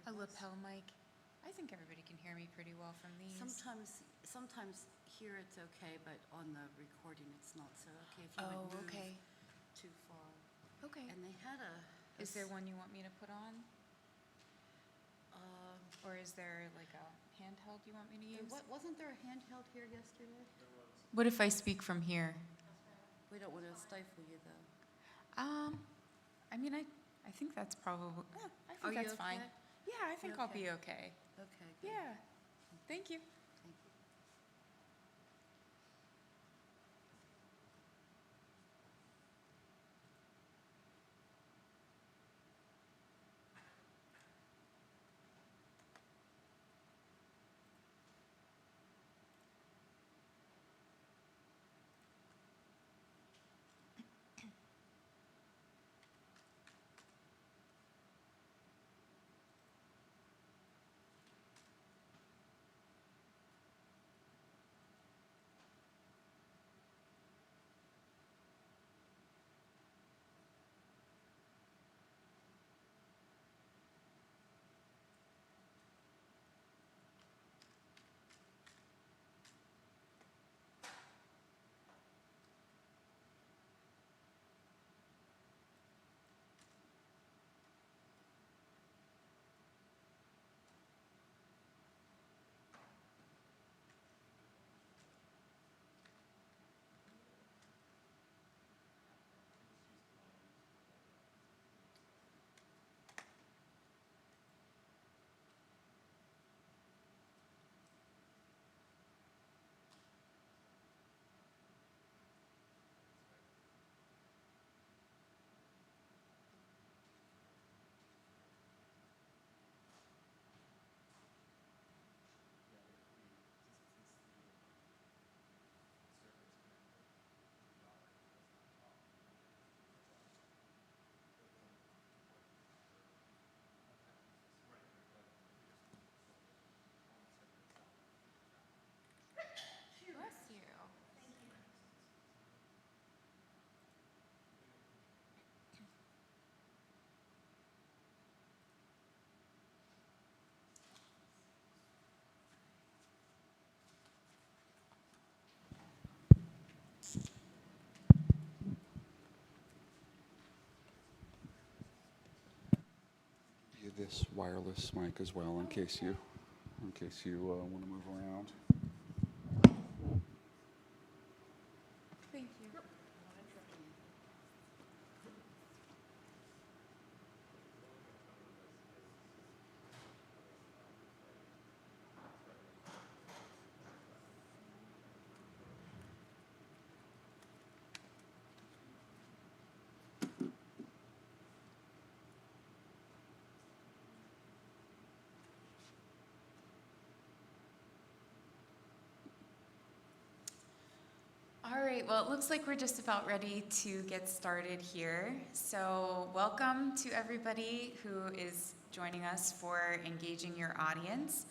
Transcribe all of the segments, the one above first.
A lapel mic. I think everybody can hear me pretty well from these. Sometimes here it's okay, but on the recording it's not so okay if you would move okay. too far. Okay. And they had Is there one you want me to put on? Or is there like a handheld you want me to use? Wasn't there a handheld here yesterday? What if I speak from here? We don't want to stifle you though. I mean, I think that's probably, yeah, I think that's fine. Yeah, I think I'll be okay. Okay, good. Yeah. Thank you. Thank you. Bless you. This wireless mic as well in case you want to move around. Thank you. All right, well, it looks like we're just about ready to get started here. So welcome to everybody who is joining us for Engaging Your Audience.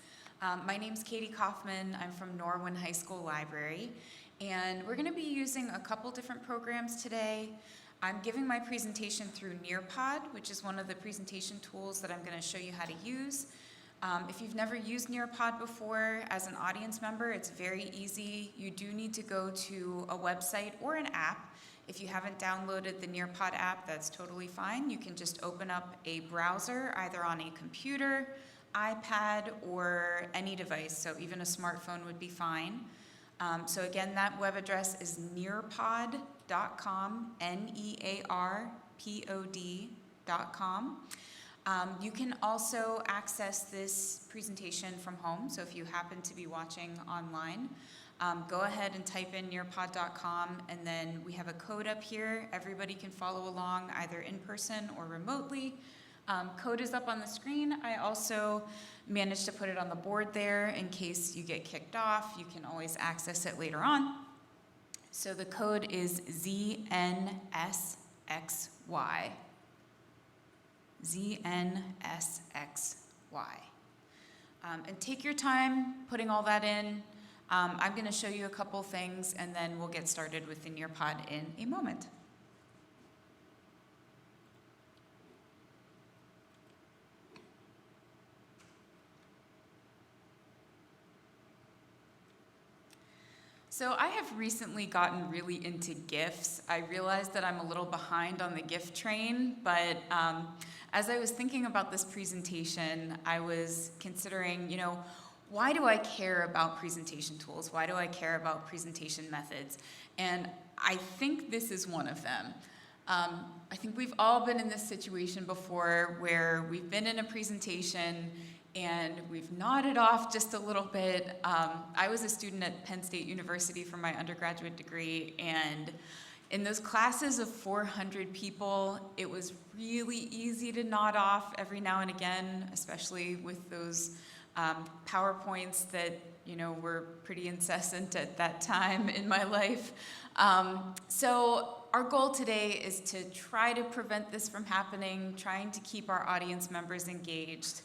My name's Katie Kauffman. I'm from Norwin High School Library, and we're gonna be using a couple different programs today. I'm giving my presentation through Nearpod, which is one of the presentation tools that I'm gonna show you how to use. If you've never used Nearpod before as an audience member, it's very easy. You do need to go to a website or an app. If you haven't downloaded the Nearpod app, that's totally fine. You can just open up a browser, either on a computer, iPad, or any device, so even a smartphone would be fine. So again, that web address is nearpod.com, nearpod.com. You can also access this presentation from home, so if you happen to be watching online, go ahead and type in nearpod.com, and then we have a code up here. Everybody can follow along either in person or remotely. Code is up on the screen. I also managed to put it on the board there in case you get kicked off. You can always access it later on. So the code is ZNSXY. ZNSXY. And take your time putting all that in. I'm going to show you a couple things, and then we'll get started with the Nearpod in a moment. So I have recently gotten really into GIFs. I realized that I'm a little behind on the GIF train, but as I was thinking about this presentation, I was considering, why do I care about presentation tools? Why do I care about presentation methods? And I think this is one of them. I think we've all been in this situation before where we've been in a presentation and we've nodded off just a little bit. I was a student at Penn State University for my undergraduate degree, and in those classes of 400 people, it was really easy to nod off every now and again, especially with those PowerPoints that were pretty incessant at that time in my life. So our goal today is to try to prevent this from happening, trying to keep our audience members engaged.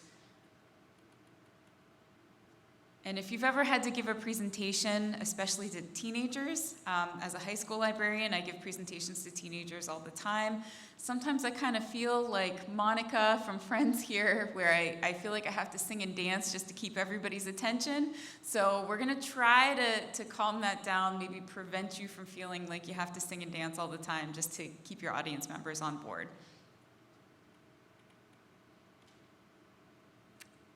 And if you've ever had to give a presentation, especially to teenagers, as a high school librarian, I give presentations to teenagers all the time. Sometimes I kind of feel like Monica from Friends here, where I feel like I have to sing and dance just to keep everybody's attention. So we're gonna try to calm that down, maybe prevent you from feeling like you have to sing and dance all the time just to keep your audience members on board.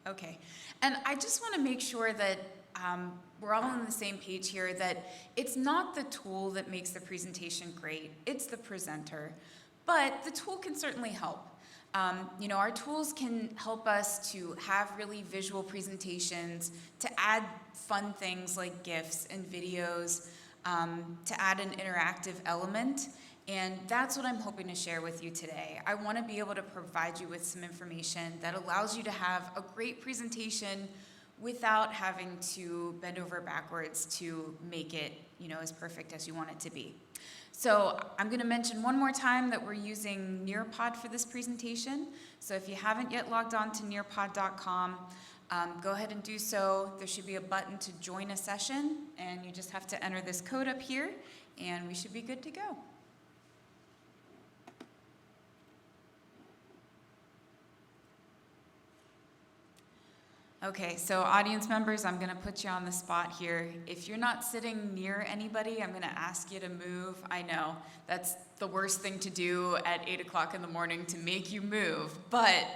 Okay, and I just want to make sure that we're all on the same page here, that it's not the tool that makes the presentation great, it's the presenter. But the tool can certainly help. Our tools can help us to have really visual presentations, to add fun things like GIFs and videos, to add an interactive element. And that's what I'm hoping to share with you today. I want to be able to provide you with some information that allows you to have a great presentation without having to bend over backwards to make it, as perfect as you want it to be. So I'm going to mention one more time that we're using Nearpod for this presentation. So if you haven't yet logged on to nearpod.com, go ahead and do so. There should be a button to join a session, and you just have to enter this code up here, and we should be good to go. Okay, so audience members, I'm gonna put you on the spot here. If you're not sitting near anybody, I'm gonna ask you to move. I know, that's the worst thing to do at 8 o'clock in the morning, to make you move. But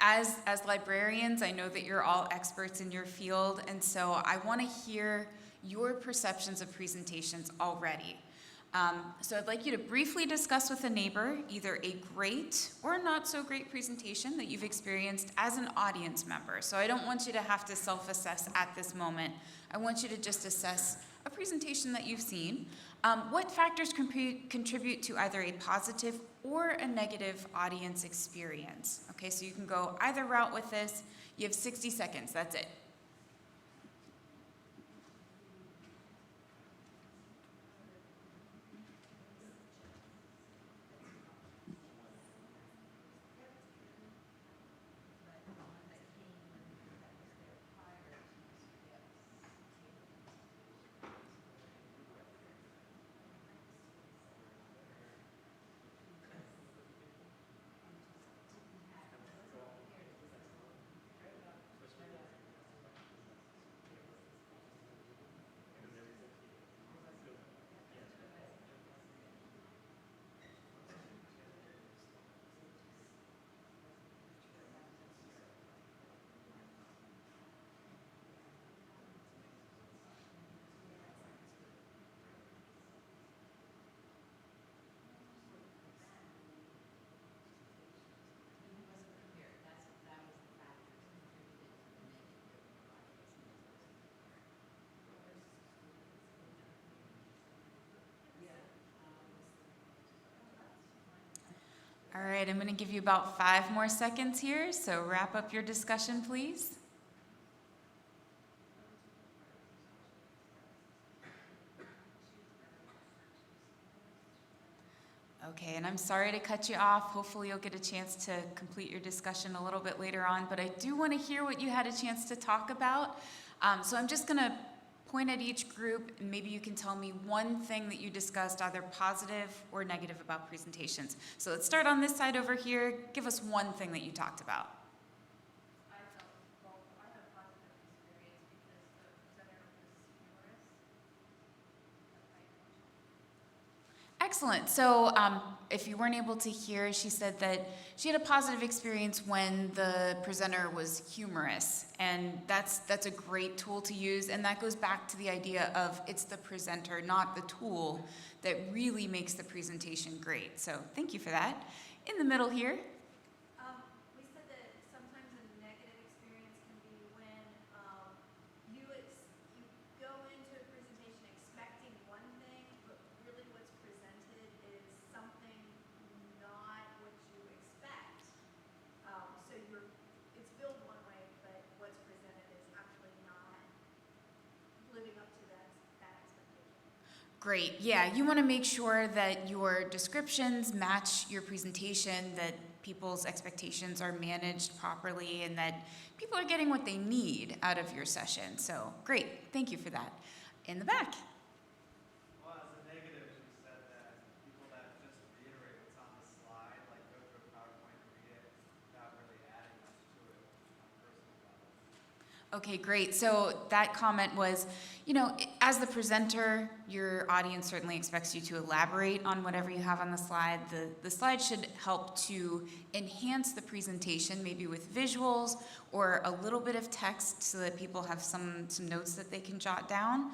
as librarians, I know that you're all experts in your field, and so I wanna hear your perceptions of presentations already. So I'd like you to briefly discuss with a neighbor either a great or not so great presentation that you've experienced as an audience member. So I don't want you to have to self-assess at this moment. I want you to just assess a presentation that you've seen. What factors contribute to either a positive or a negative audience experience? Okay, so you can go either route with this. You have 60 seconds, that's it. All right, I'm going to give you about 5 more seconds here, so wrap up your discussion, please. Okay, and I'm sorry to cut you off. Hopefully you'll get a chance to complete your discussion a little bit later on, but I do want to hear what you had a chance to talk about. So I'm just going to point at each group, and maybe you can tell me one thing that you discussed, either positive or negative, about presentations. So let's start on this side over here. Give us one thing that you talked about. I had a positive experience because the presenter was humorous. Excellent. So if you weren't able to hear, she said that she had a positive experience when the presenter was humorous. And that's a great tool to use. And that goes back to the idea of it's the presenter, not the tool, that really makes the presentation great. So thank you for that. In the middle here. We said that sometimes a negative experience can be when you go into a presentation expecting one thing, but really what's presented is something not what you expect. So it's billed one way, but what's presented is actually not living up to that expectation. Great. Yeah, you want to make sure that your descriptions match your presentation, that people's expectations are managed properly, and that people are getting what they need out of your session. So great. Thank you for that. In the back. Well, as a negative, she said that people that just reiterate what's on the slide, like go through a PowerPoint and read it without really adding much to it on a personal level. Okay, great. So that comment was, as the presenter, your audience certainly expects you to elaborate on whatever you have on the slide. The slide should help to enhance the presentation, maybe with visuals or a little bit of text so that people have some notes that they can jot down.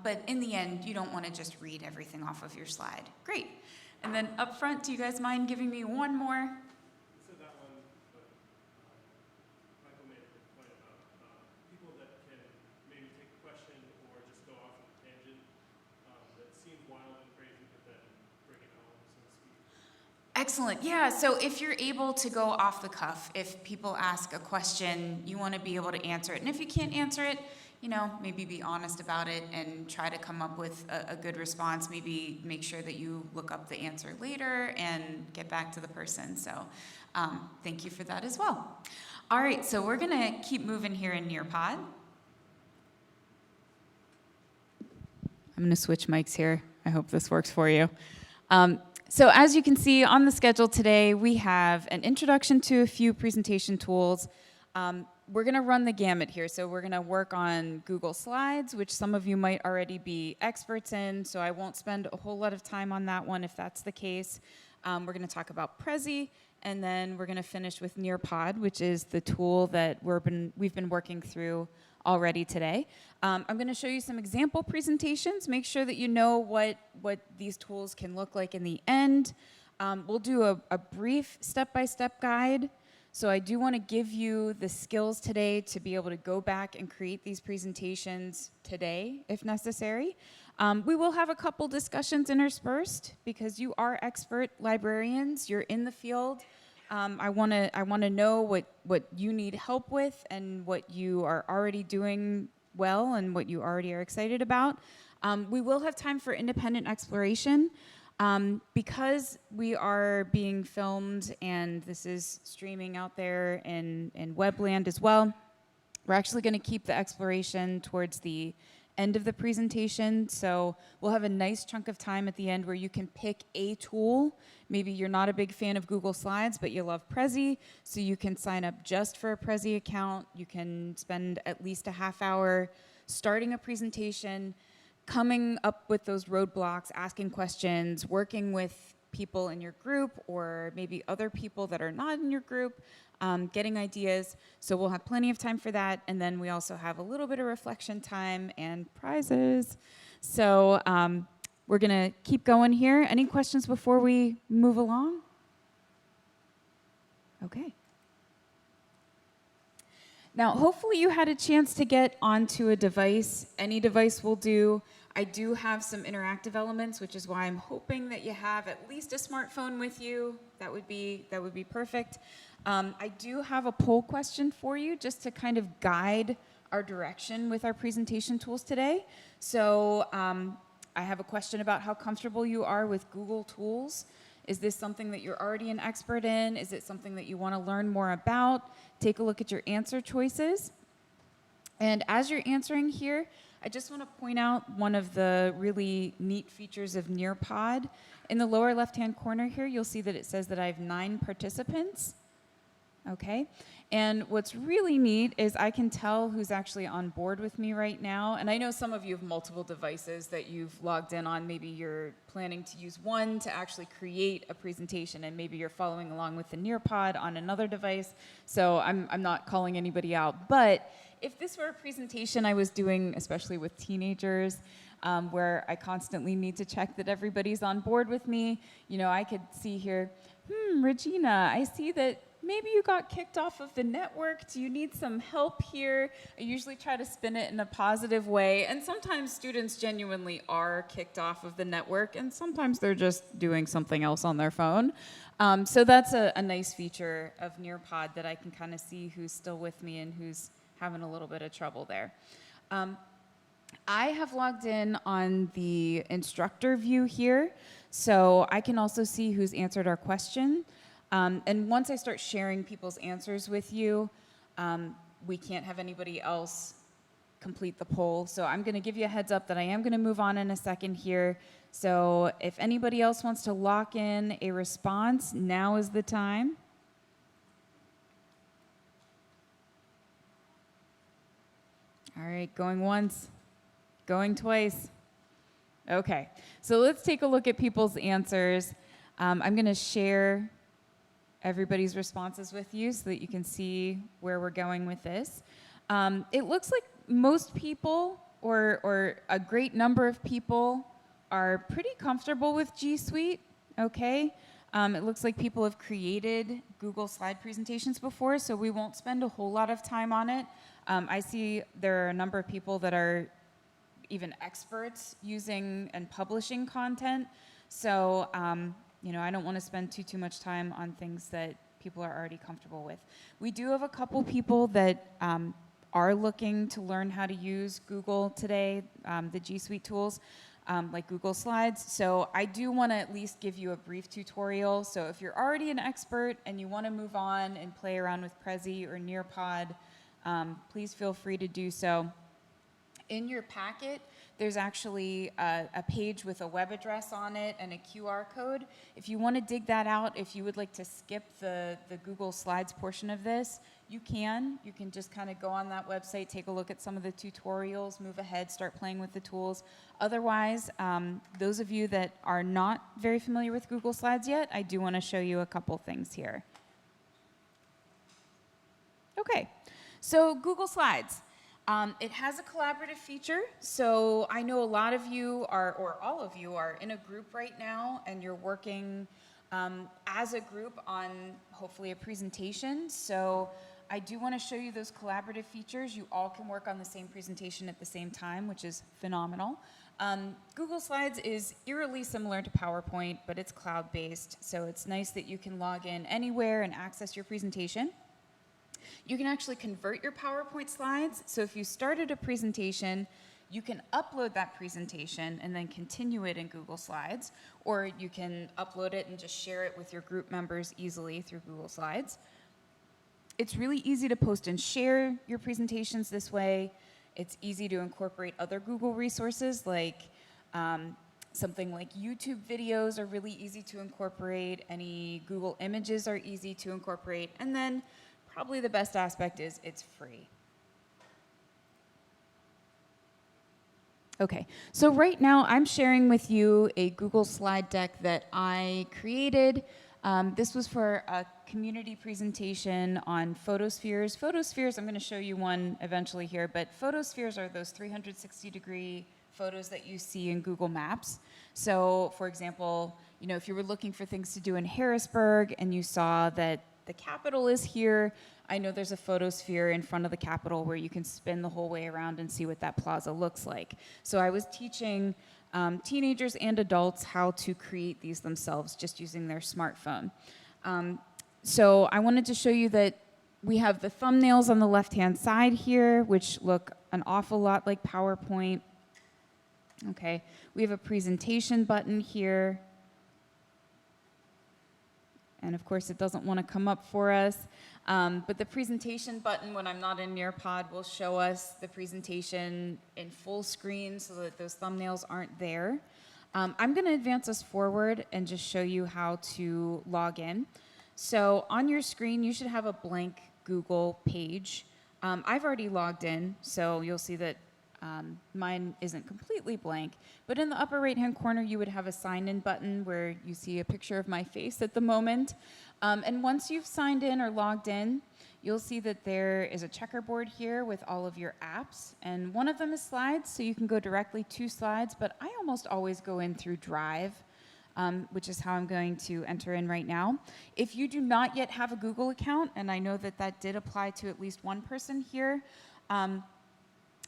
But in the end, you don't want to just read everything off of your slide. Great. And then up front, do you guys mind giving me one more? So that one, but Michael made a good point about people that can maybe take a question or just go off on a tangent that seems wild and crazy, but then bring it home, so to speak. Excellent. Yeah, so if you're able to go off the cuff, if people ask a question, you want to be able to answer it. And if you can't answer it, maybe be honest about it and try to come up with a good response. Maybe make sure that you look up the answer later and get back to the person. So thank you for that as well. All right, so we're going to keep moving here in Nearpod. I'm going to switch mics here. I hope this works for you. So as you can see on the schedule today, we have an introduction to a few presentation tools. We're going to run the gamut here. So we're going to work on Google Slides, which some of you might already be experts in, so I won't spend a whole lot of time on that one if that's the case. We're going to talk about Prezi, and then we're going to finish with Nearpod, which is the tool that we've been working through already today. I'm going to show you some example presentations. Make sure that you know what these tools can look like in the end. We'll do a brief step-by-step guide. So I do want to give you the skills today to be able to go back and create these presentations today, if necessary. We will have a couple discussions interspersed because you are expert librarians. You're in the field. I want to know what you need help with and what you are already doing well and what you already are excited about. We will have time for independent exploration. Because we are being filmed and this is streaming out there in webland as well, we're actually going to keep the exploration towards the end of the presentation. So we'll have a nice chunk of time at the end where you can pick a tool. Maybe you're not a big fan of Google Slides, but you love Prezi, so you can sign up just for a Prezi account. You can spend at least a half hour starting a presentation, coming up with those roadblocks, asking questions, working with people in your group or maybe other people that are not in your group, getting ideas. So we'll have plenty of time for that. And then we also have a little bit of reflection time and prizes. So we're going to keep going here. Any questions before we move along? Okay. Now, hopefully you had a chance to get onto a device. Any device will do. I do have some interactive elements, which is why I'm hoping that you have at least a smartphone with you. That would be perfect. I do have a poll question for you just to kind of guide our direction with our presentation tools today. So I have a question about how comfortable you are with Google tools. Is this something that you're already an expert in? Is it something that you want to learn more about? Take a look at your answer choices. And as you're answering here, I just want to point out one of the really neat features of Nearpod. In the lower left-hand corner here, you'll see that it says that I have 9 participants. Okay, and what's really neat is I can tell who's actually on board with me right now. And I know some of you have multiple devices that you've logged in on. Maybe you're planning to use one to actually create a presentation, and maybe you're following along with the Nearpod on another device. So I'm not calling anybody out. But if this were a presentation I was doing, especially with teenagers, where I constantly need to check that everybody's on board with me, you know, I could see here, Regina, I see that maybe you got kicked off of the network. Do you need some help here? I usually try to spin it in a positive way. And sometimes students genuinely are kicked off of the network, and sometimes they're just doing something else on their phone. So that's a nice feature of Nearpod, that I can kind of see who's still with me and who's having a little bit of trouble there. I have logged in on the instructor view here, so I can also see who's answered our question. And once I start sharing people's answers with you, we can't have anybody else complete the poll. So I'm going to give you a heads up that I am going to move on in a second here. So if anybody else wants to lock in a response, now is the time. All right, going once, going twice. Okay, so let's take a look at people's answers. I'm going to share everybody's responses with you so that you can see where we're going with this. It looks like most people, or a great number of people, are pretty comfortable with G Suite, okay? It looks like people have created Google slide presentations before, so we won't spend a whole lot of time on it. I see there are a number of people that are even experts using and publishing content, so you know, I don't want to spend too much time on things that people are already comfortable with. We do have a couple people that are looking to learn how to use Google today, the G Suite tools, like Google Slides. So I do want to at least give you a brief tutorial. So if you're already an expert and you want to move on and play around with Prezi or Nearpod, please feel free to do so. In your packet, there's actually a page with a web address on it and a QR code. If you want to dig that out, if you would like to skip the Google Slides portion of this, you can. You can just kind of go on that website, take a look at some of the tutorials, move ahead, start playing with the tools. Otherwise, those of you that are not very familiar with Google Slides yet, I do want to show you a couple things here. Okay, so Google Slides. It has a collaborative feature, so I know a lot of you are, or all of you are in a group right now, and you're working as a group on hopefully a presentation. So I do want to show you those collaborative features. You all can work on the same presentation at the same time, which is phenomenal. Google Slides is eerily similar to PowerPoint, but it's cloud-based, so it's nice that you can log in anywhere and access your presentation. You can actually convert your PowerPoint slides. So if you started a presentation, you can upload that presentation and then continue it in Google Slides, or you can upload it and just share it with your group members easily through Google Slides. It's really easy to post and share your presentations this way. It's easy to incorporate other Google resources, like something like YouTube videos are really easy to incorporate. Any Google images are easy to incorporate. And then probably the best aspect is it's free. Okay, so right now I'm sharing with you a Google slide deck that I created. This was for a community presentation on photospheres. Photospheres, I'm going to show you one eventually here, but photospheres are those 360-degree photos that you see in Google Maps. So, for example, you know, if you were looking for things to do in Harrisburg and you saw that the Capitol is here, I know there's a photosphere in front of the Capitol where you can spin the whole way around and see what that plaza looks like. So I was teaching teenagers and adults how to create these themselves just using their smartphone. So I wanted to show you that we have the thumbnails on the left-hand side here, which look an awful lot like PowerPoint. Okay, we have a presentation button here. And of course, it doesn't want to come up for us. But the presentation button, when I'm not in Nearpod, will show us the presentation in full screen so that those thumbnails aren't there. I'm going to advance us forward and just show you how to log in. So on your screen, you should have a blank Google page. I've already logged in, so you'll see that mine isn't completely blank. But in the upper right-hand corner, you would have a sign-in button where you see a picture of my face at the moment. And once you've signed in or logged in, you'll see that there is a checkerboard here with all of your apps. And one of them is Slides, so you can go directly to Slides. But I almost always go in through Drive, which is how I'm going to enter in right now. If you do not yet have a Google account, and I know that that did apply to at least one person here,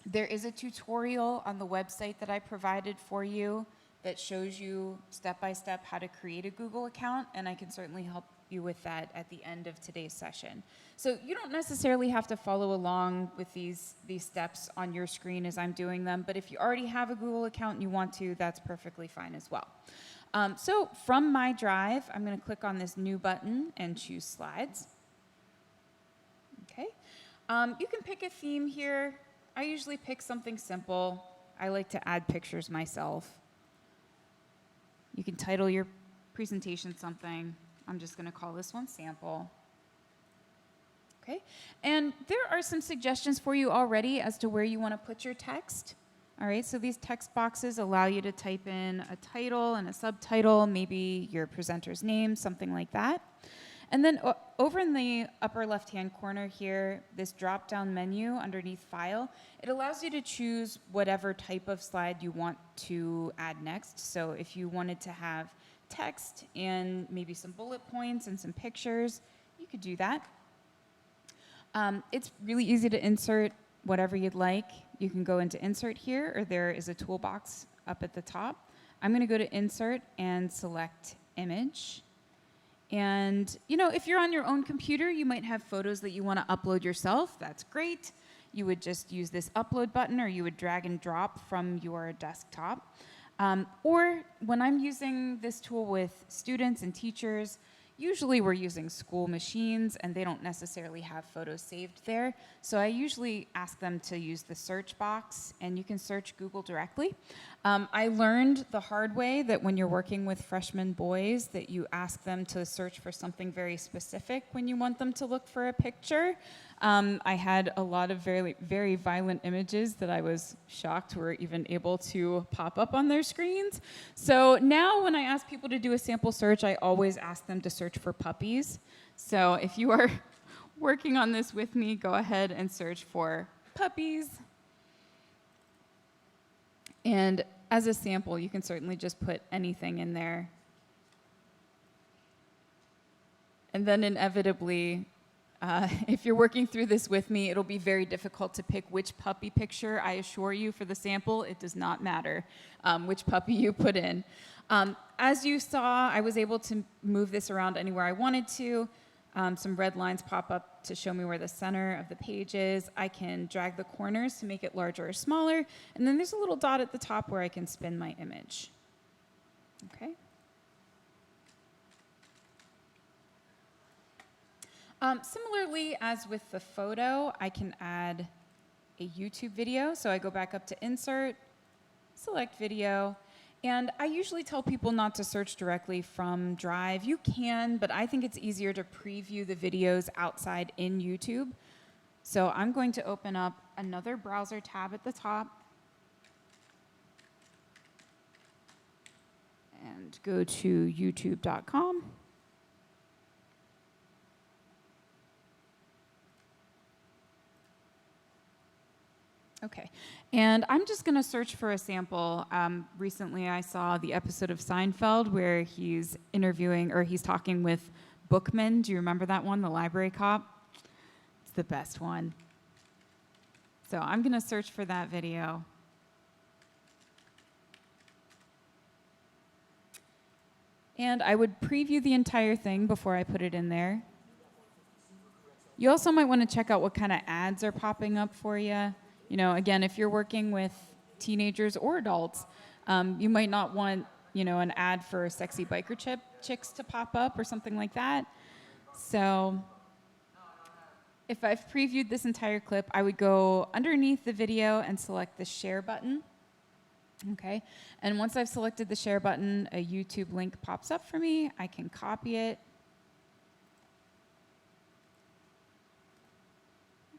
there is a tutorial on the website that I provided for you that shows you step-by-step how to create a Google account, and I can certainly help you with that at the end of today's session. So you don't necessarily have to follow along with these steps on your screen as I'm doing them, but if you already have a Google account and you want to, that's perfectly fine as well. So from my Drive, I'm going to click on this new button and choose Slides. Okay. You can pick a theme here. I usually pick something simple. I like to add pictures myself. You can title your presentation something. I'm just going to call this one Sample. Okay. And there are some suggestions for you already as to where you want to put your text. All right, so these text boxes allow you to type in a title and a subtitle, maybe your presenter's name, something like that. And then over in the upper left-hand corner here, this drop-down menu underneath File, it allows you to choose whatever type of slide you want to add next. So if you wanted to have text and maybe some bullet points and some pictures, you could do that. It's really easy to insert whatever you'd like. You can go into Insert here, or there is a toolbox up at the top. I'm going to go to Insert and select Image. And, you know, if you're on your own computer, you might have photos that you want to upload yourself. That's great. You would just use this Upload button, or you would drag and drop from your desktop. Or when I'm using this tool with students and teachers, usually we're using school machines and they don't necessarily have photos saved there. So I usually ask them to use the search box, and you can search Google directly. I learned the hard way that when you're working with freshman boys that you ask them to search for something very specific when you want them to look for a picture. I had a lot of very, very violent images that I was shocked were even able to pop up on their screens. So now when I ask people to do a sample search, I always ask them to search for puppies. So if you are working on this with me, go ahead and search for puppies. And as a sample, you can certainly just put anything in there. And then inevitably, if you're working through this with me, it'll be very difficult to pick which puppy picture. I assure you, for the sample, it does not matter which puppy you put in. As you saw, I was able to move this around anywhere I wanted to. Some red lines pop up to show me where the center of the page is. I can drag the corners to make it larger or smaller. And then there's a little dot at the top where I can spin my image. Okay. Similarly, as with the photo, I can add a YouTube video. So I go back up to Insert, select Video, and I usually tell people not to search directly from Drive. You can, but I think it's easier to preview the videos outside in YouTube. So I'm going to open up another browser tab at the top and go to youtube.com. Okay, and I'm just going to search for a sample. Recently, I saw the episode of Seinfeld where he's interviewing, or he's talking with Bookman. Do you remember that one, the library cop? It's the best one. So I'm going to search for that video. And I would preview the entire thing before I put it in there. You also might want to check out what kind of ads are popping up for you. You know, again, if you're working with teenagers or adults, you might not want, you know, an ad for sexy biker chicks to pop up or something like that. So if I've previewed this entire clip, I would go underneath the video and select the share button. Okay, and once I've selected the share button, a YouTube link pops up for me. I can copy it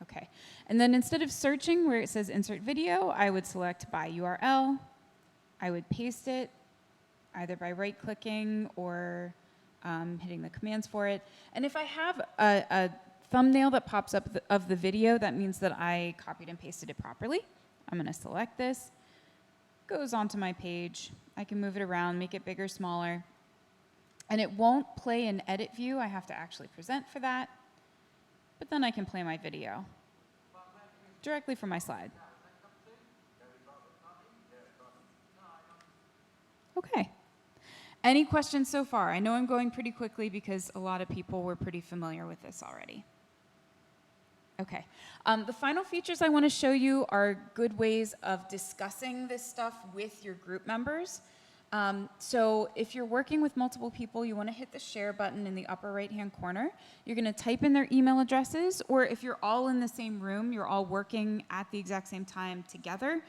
Okay. And then instead of searching where it says insert video, I would select by URL. I would paste it either by right-clicking or hitting the commands for it. And if I have a thumbnail that pops up of the video, that means that I copied and pasted it properly. I'm going to select this. Goes onto my page. I can move it around, make it bigger, smaller. And it won't play in edit view. I have to actually present for that. But then I can play my video directly from my slide. Okay. Any questions so far? I know I'm going pretty quickly because a lot of people were pretty familiar with this already. Okay. The final features I want to show you are good ways of discussing this stuff with your group members. So if you're working with multiple people, you want to hit the share button in the upper right-hand corner. You're going to type in their email addresses, or if you're all in the same room, you're all working at the exact same time together,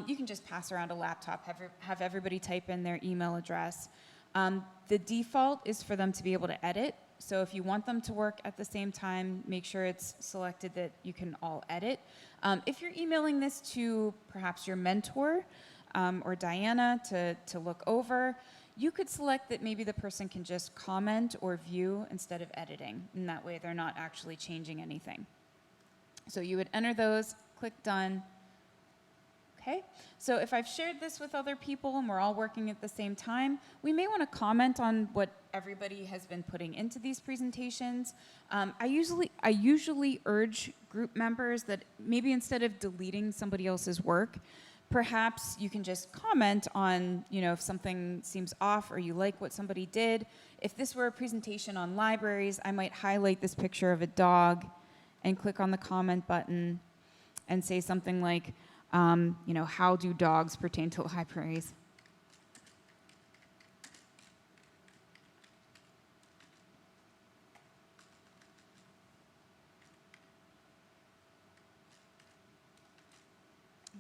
you can just pass around a laptop, have everybody type in their email address. The default is for them to be able to edit. So if you want them to work at the same time, make sure it's selected that you can all edit. If you're emailing this to perhaps your mentor or Diana to look over, you could select that maybe the person can just comment or view instead of editing. And that way they're not actually changing anything. So you would enter those, click done. Okay, so if I've shared this with other people and we're all working at the same time, we may want to comment on what everybody has been putting into these presentations. I usually urge group members that maybe instead of deleting somebody else's work, perhaps you can just comment on, if something seems off or you like what somebody did. If this were a presentation on libraries, I might highlight this picture of a dog and click on the comment button and say something like, how do dogs pertain to libraries?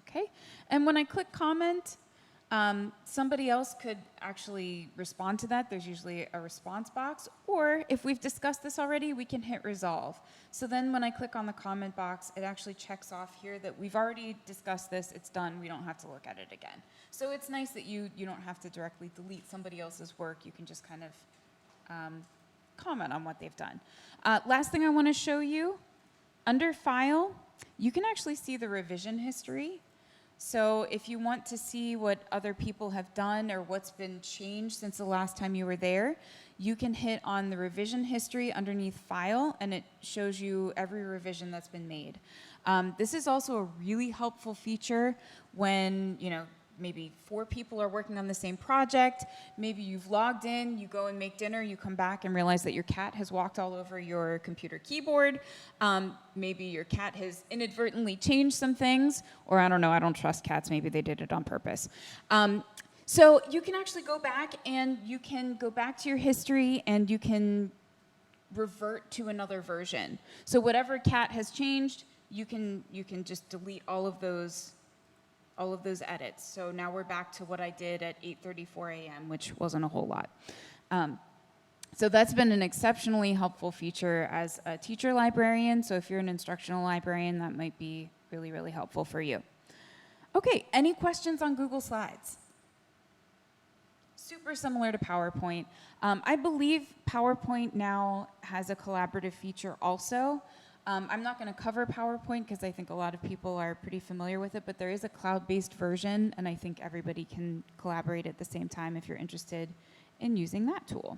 Okay, and when I click comment, somebody else could actually respond to that. There's usually a response box, or if we've discussed this already, we can hit resolve. So then when I click on the comment box, it actually checks off here that we've already discussed this, it's done, we don't have to look at it again. So it's nice that you don't have to directly delete somebody else's work, you can just kind of comment on what they've done. Last thing I want to show you, under File, you can actually see the revision history. So if you want to see what other people have done or what's been changed since the last time you were there, you can hit on the revision history underneath File, and it shows you every revision that's been made. This is also a really helpful feature when, maybe 4 people are working on the same project. Maybe you've logged in, you go and make dinner, you come back and realize that your cat has walked all over your computer keyboard. Maybe your cat has inadvertently changed some things, or I don't know, I don't trust cats, maybe they did it on purpose. So you can actually go back and you can go back to your history and you can revert to another version. So whatever cat has changed, you can just delete all of those edits. So now we're back to what I did at 8:34 a.m., which wasn't a whole lot. So that's been an exceptionally helpful feature as a teacher librarian. So if you're an instructional librarian, that might be really, really helpful for you. Okay, any questions on Google Slides? Super similar to PowerPoint. I believe PowerPoint now has a collaborative feature also. I'm not going to cover PowerPoint because I think a lot of people are pretty familiar with it, but there is a cloud-based version, and I think everybody can collaborate at the same time if you're interested in using that tool.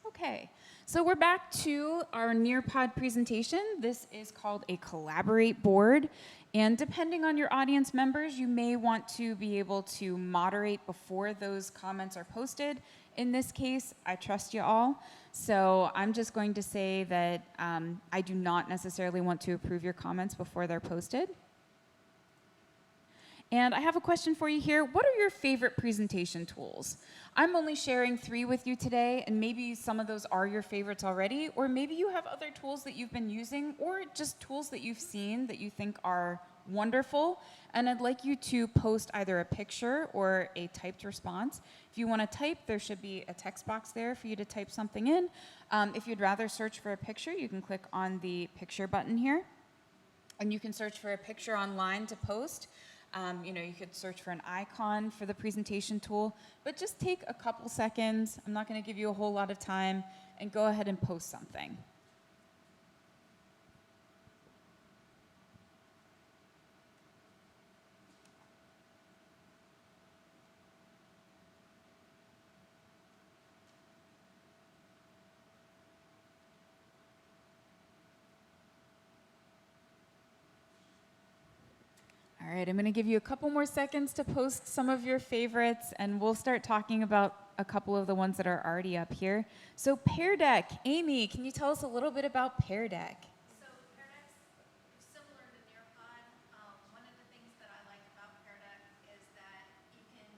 Okay, so we're back to our Nearpod presentation. This is called a Collaborate board. And depending on your audience members, you may want to be able to moderate before those comments are posted. In this case, I trust you all. So I'm just going to say that I do not necessarily want to approve your comments before they're posted. And I have a question for you here. What are your favorite presentation tools? I'm only sharing 3 with you today, and maybe some of those are your favorites already, or maybe you have other tools that you've been using, or just tools that you've seen that you think are wonderful. And I'd like you to post either a picture or a typed response. If you want to type, there should be a text box there for you to type something in. If you'd rather search for a picture, you can click on the picture button here. And you can search for a picture online to post. You could search for an icon for the presentation tool, but just take a couple seconds. I'm not going to give you a whole lot of time, and go ahead and post something. All right, I'm going to give you a couple more seconds to post some of your favorites, and we'll start talking about a couple of the ones that are already up here. So Pear Deck, Amy, can you tell us a little bit about Pear Deck? So Pear Deck's similar to Nearpod. One of the things that I like about Pear Deck is that you can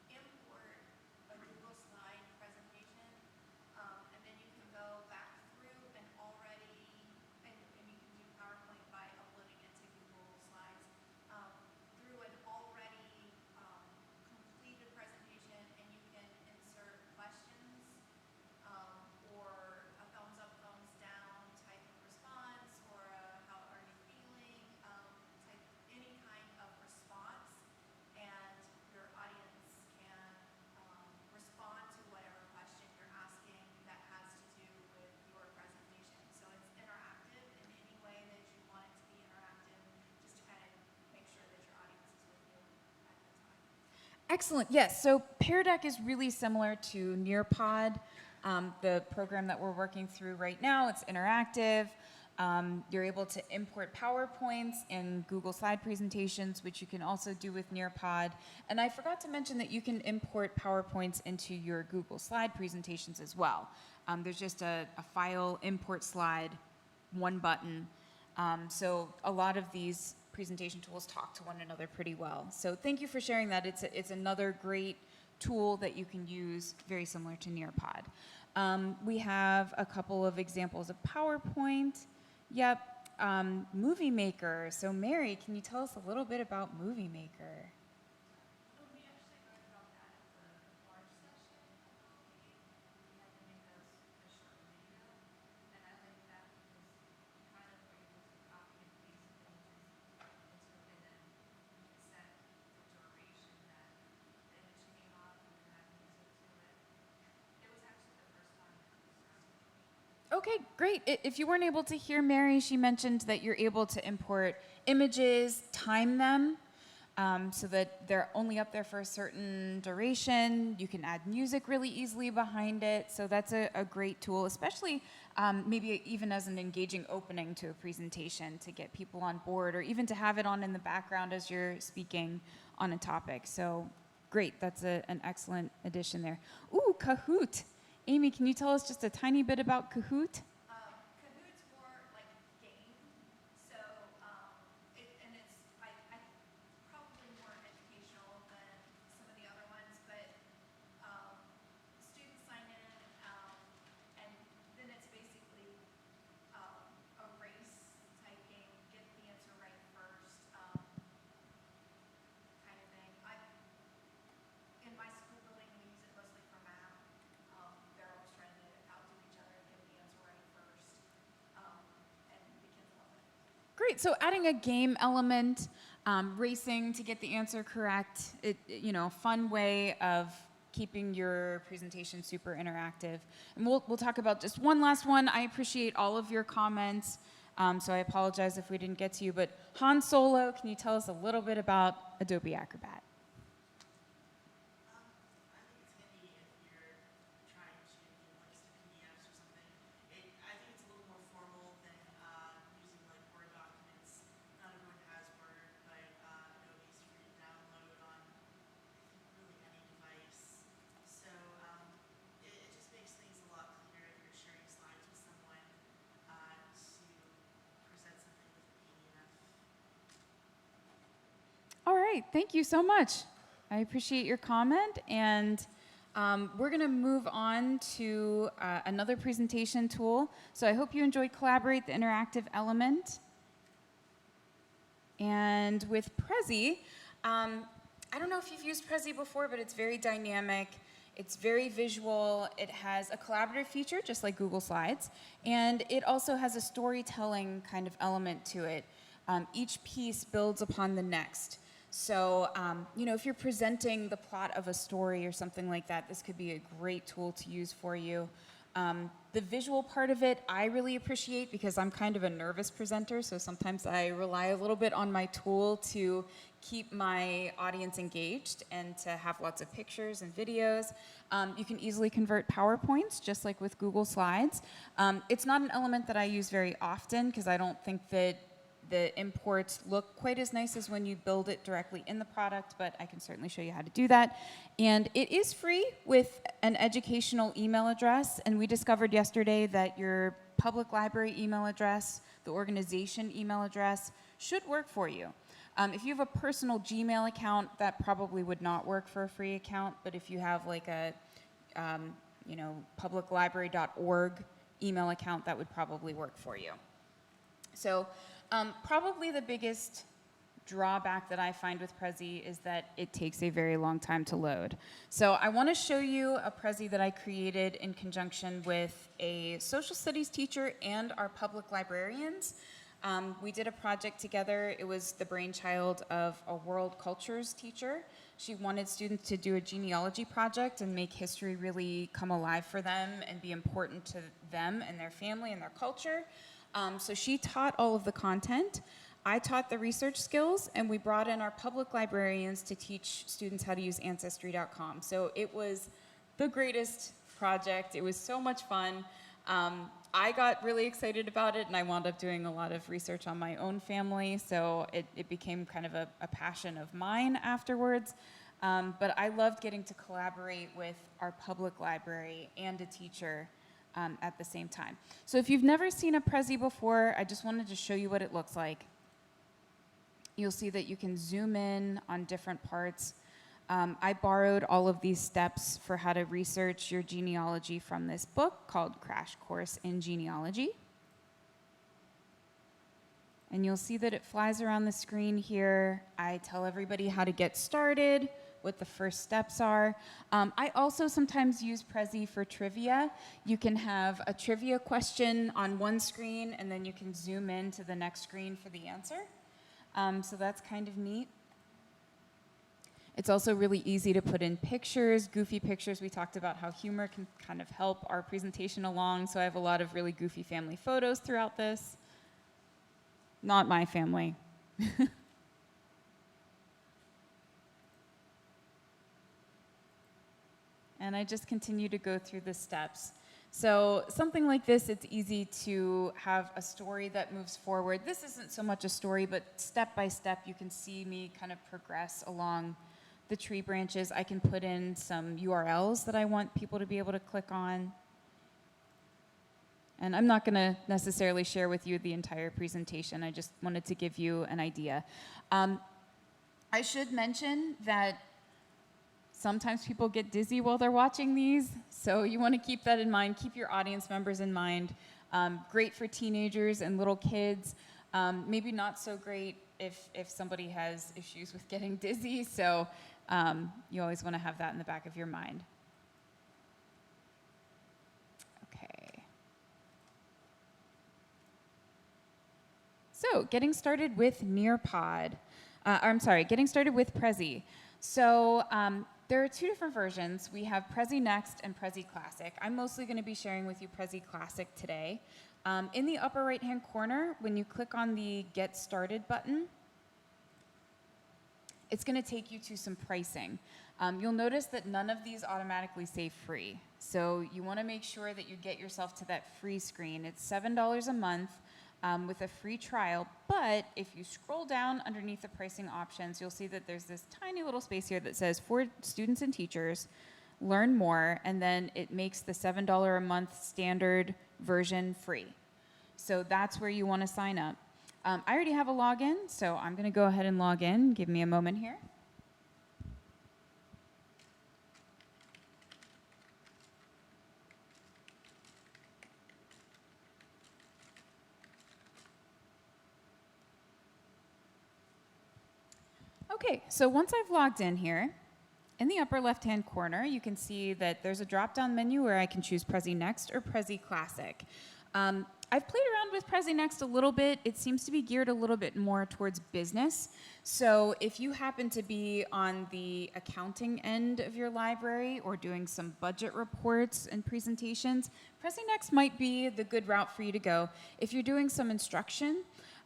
import a Google slide presentation, and then you can go back through and you can do PowerPoint by uploading it to Google Slides, through an already completed presentation, and you can insert questions, or a thumbs up, thumbs down type of response, or a how are you feeling, type any kind of response, and your audience can respond to whatever question you're asking that has to do with your presentation. So it's interactive in any way that you want it to be interactive, just to kind of make sure that your audience is with you at the time. Excellent. Yes. So Pear Deck is really similar to Nearpod, the program that we're working through right now. It's interactive. You're able to import PowerPoints and Google Slide presentations, which you can also do with Nearpod. And I forgot to mention that you can import PowerPoints into your Google Slide presentations as well. There's just a file, import slide, one button. So a lot of these presentation tools talk to one another pretty well. So thank you for sharing that. It's another great tool that you can use, very similar to Nearpod. We have a couple of examples of PowerPoint. Yep, Movie Maker. So Mary, can you tell us a little bit about Movie Maker? We actually learned about that at the March session. We had to make a short video, and I like that because you kind of were able to copy and paste images into it, and you could set the duration that the image came off, and then add music to it. It was actually the first time that we started. Okay, great. If you weren't able to hear Mary, she mentioned that you're able to import images, time them, so that they're only up there for a certain duration. You can add music really easily behind it. So that's a great tool, especially maybe even as an engaging opening to a presentation to get people on board, or even to have it on in the background as you're speaking on a topic. So great, that's an excellent addition there. Ooh, Kahoot. Amy, can you tell us just a tiny bit about Kahoot? Kahoot's more like game, so it's probably more educational than some of the other ones, but students sign in, and then it's basically a race type game, get the answer right first, kind of thing. In my school building, we use it mostly for math. They're always trying to outdo each other and get the answer right first, and the kids love it. Great. So adding a game element, racing to get the answer correct, fun way of keeping your presentation super interactive. And we'll talk about just one last one. I appreciate all of your comments, so I apologize if we didn't get to you. But Han Solo, can you tell us a little bit about Adobe Acrobat? I think it's handy if you're trying to give links to PDFs or something. I think it's a little more formal than using like Word documents. Not everyone has Word, but Adobe's free to download on really any device. So it just makes things a lot cleaner if you're sharing slides with someone to present something with a PDF. All right. Thank you so much. I appreciate your comment, and we're going to move on to another presentation tool. So I hope you enjoyed Collaborate, the interactive element. And with Prezi, I don't know if you've used Prezi before, but it's very dynamic. It's very visual. It has a collaborative feature, just like Google Slides. And it also has a storytelling kind of element to it. Each piece builds upon the next. So, if you're presenting the plot of a story or something like that, this could be a great tool to use for you. The visual part of it, I really appreciate because I'm kind of a nervous presenter, so sometimes I rely a little bit on my tool to keep my audience engaged and to have lots of pictures and videos. You can easily convert PowerPoints, just like with Google Slides. It's not an element that I use very often because I don't think that the imports look quite as nice as when you build it directly in the product, but I can certainly show you how to do that. And it is free with an educational email address, and we discovered yesterday that your public library email address, the organization email address, should work for you. If you have a personal Gmail account, that probably would not work for a free account, but if you have like a publiclibrary.org email account, that would probably work for you. So probably the biggest drawback that I find with Prezi is that it takes a very long time to load. So I want to show you a Prezi that I created in conjunction with a social studies teacher and our public librarians. We did a project together. It was the brainchild of a world cultures teacher. She wanted students to do a genealogy project and make history really come alive for them and be important to them and their family and their culture. So she taught all of the content. I taught the research skills, and we brought in our public librarians to teach students how to use Ancestry.com. So it was the greatest project. It was so much fun. I got really excited about it, and I wound up doing a lot of research on my own family, so it became kind of a passion of mine afterwards. But I loved getting to collaborate with our public library and a teacher at the same time. So if you've never seen a Prezi before, I just wanted to show you what it looks like. You'll see that you can zoom in on different parts. I borrowed all of these steps for how to research your genealogy from this book called Crash Course in Genealogy. And you'll see that it flies around the screen here. I tell everybody how to get started, what the first steps are. I also sometimes use Prezi for trivia. You can have a trivia question on one screen, and then you can zoom in to the next screen for the answer. So that's kind of neat. It's also really easy to put in pictures, goofy pictures. We talked about how humor can kind of help our presentation along, so I have a lot of really goofy family photos throughout this. Not my family. And I just continue to go through the steps. So something like this, it's easy to have a story that moves forward. This isn't so much a story, but step by step, you can see me kind of progress along the tree branches. I can put in some URLs that I want people to be able to click on. And I'm not going to necessarily share with you the entire presentation. I just wanted to give you an idea. I should mention that sometimes people get dizzy while they're watching these, so you want to keep that in mind. Keep your audience members in mind. Great for teenagers and little kids. Maybe not so great if somebody has issues with getting dizzy, so you always want to have that in the back of your mind. Okay. So getting started with Nearpod. Getting started with Prezi. So there are two different versions. We have Prezi Next and Prezi Classic. I'm mostly going to be sharing with you Prezi Classic today. In the upper right-hand corner, when you click on the Get Started button, it's going to take you to some pricing. You'll notice that none of these automatically say free. So you want to make sure that you get yourself to that free screen. It's $7 a month. With a free trial, but if you scroll down underneath the pricing options, you'll see that there's this tiny little space here that says for students and teachers, learn more, and then it makes the $7 a month standard version free. So that's where you want to sign up. I already have a login, so I'm going to go ahead and log in. Give me a moment here. Okay, so once I've logged in here, in the upper left-hand corner, you can see that there's a drop-down menu where I can choose Prezi Next or Prezi Classic. I've played around with Prezi Next a little bit. It seems to be geared a little bit more towards business. So if you happen to be on the accounting end of your library or doing some budget reports and presentations, Prezi Next might be the good route for you to go. If you're doing some instruction,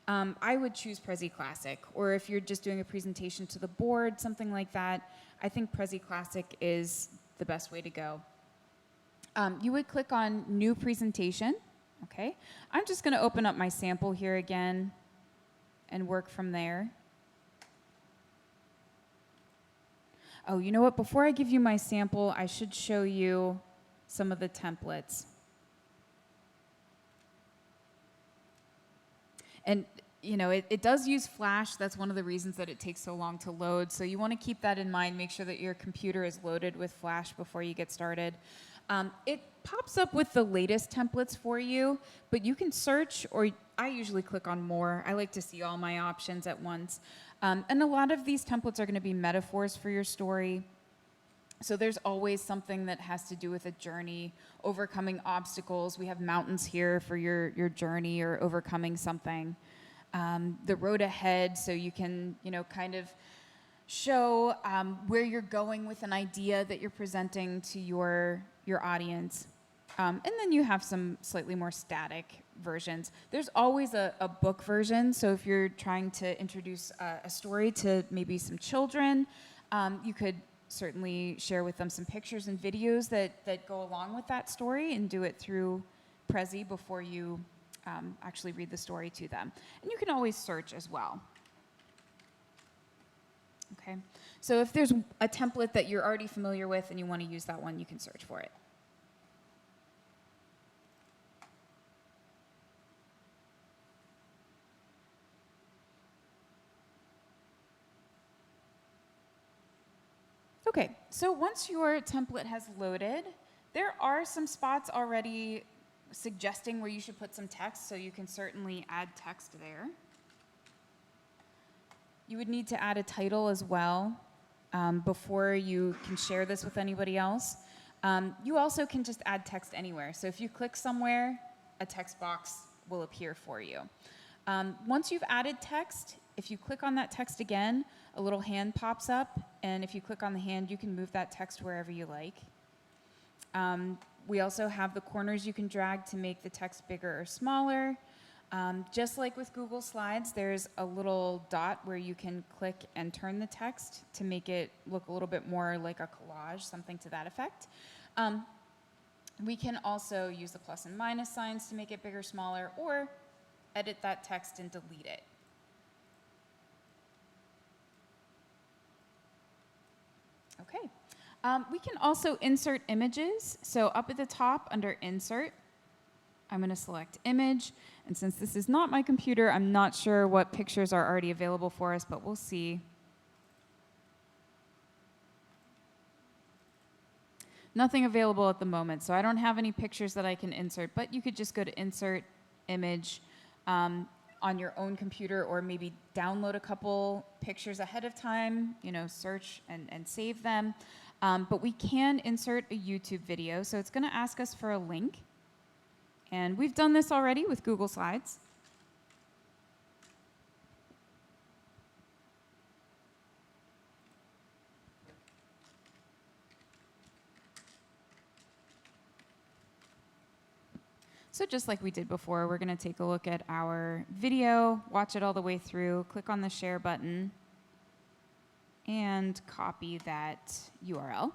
I would choose Prezi Classic. Or if you're just doing a presentation to the board, something like that, I think Prezi Classic is the best way to go. You would click on New Presentation. Okay, I'm just going to open up my sample here again and work from there. Oh, you know what? Before I give you my sample, I should show you some of the templates. And, you know, it does use Flash. That's one of the reasons that it takes so long to load. So you want to keep that in mind. Make sure that your computer is loaded with Flash before you get started. It pops up with the latest templates for you, but you can search, or I usually click on More. I like to see all my options at once. And a lot of these templates are going to be metaphors for your story. So there's always something that has to do with a journey, overcoming obstacles. We have mountains here for your journey or overcoming something. The road ahead, so you can, you know, kind of show where you're going with an idea that you're presenting to your audience. And then you have some slightly more static versions. There's always a book version, so if you're trying to introduce a story to maybe some children, you could certainly share with them some pictures and videos that go along with that story and do it through Prezi before you actually read the story to them. And you can always search as well. Okay, so if there's a template that you're already familiar with and you want to use that one, you can search for it. Okay, so once your template has loaded, there are some spots already suggesting where you should put some text, so you can certainly add text there. You would need to add a title as well before you can share this with anybody else. You also can just add text anywhere. So if you click somewhere, a text box will appear for you. Once you've added text, if you click on that text again, a little hand pops up, and if you click on the hand, you can move that text wherever you like. We also have the corners you can drag to make the text bigger or smaller. Just like with Google Slides, there's a little dot where you can click and turn the text to make it look a little bit more like a collage, something to that effect. We can also use the plus and minus signs to make it bigger, smaller, or edit that text and delete it. Okay. We can also insert images. So up at the top under Insert, I'm going to select Image. And since this is not my computer, I'm not sure what pictures are already available for us, but we'll see. Nothing available at the moment, so I don't have any pictures that I can insert, but you could just go to Insert, Image on your own computer, or maybe download a couple pictures ahead of time, you know, search and save them. But we can insert a YouTube video, so it's going to ask us for a link. And we've done this already with Google Slides. So just like we did before, we're going to take a look at our video, watch it all the way through, click on the share button, and copy that URL.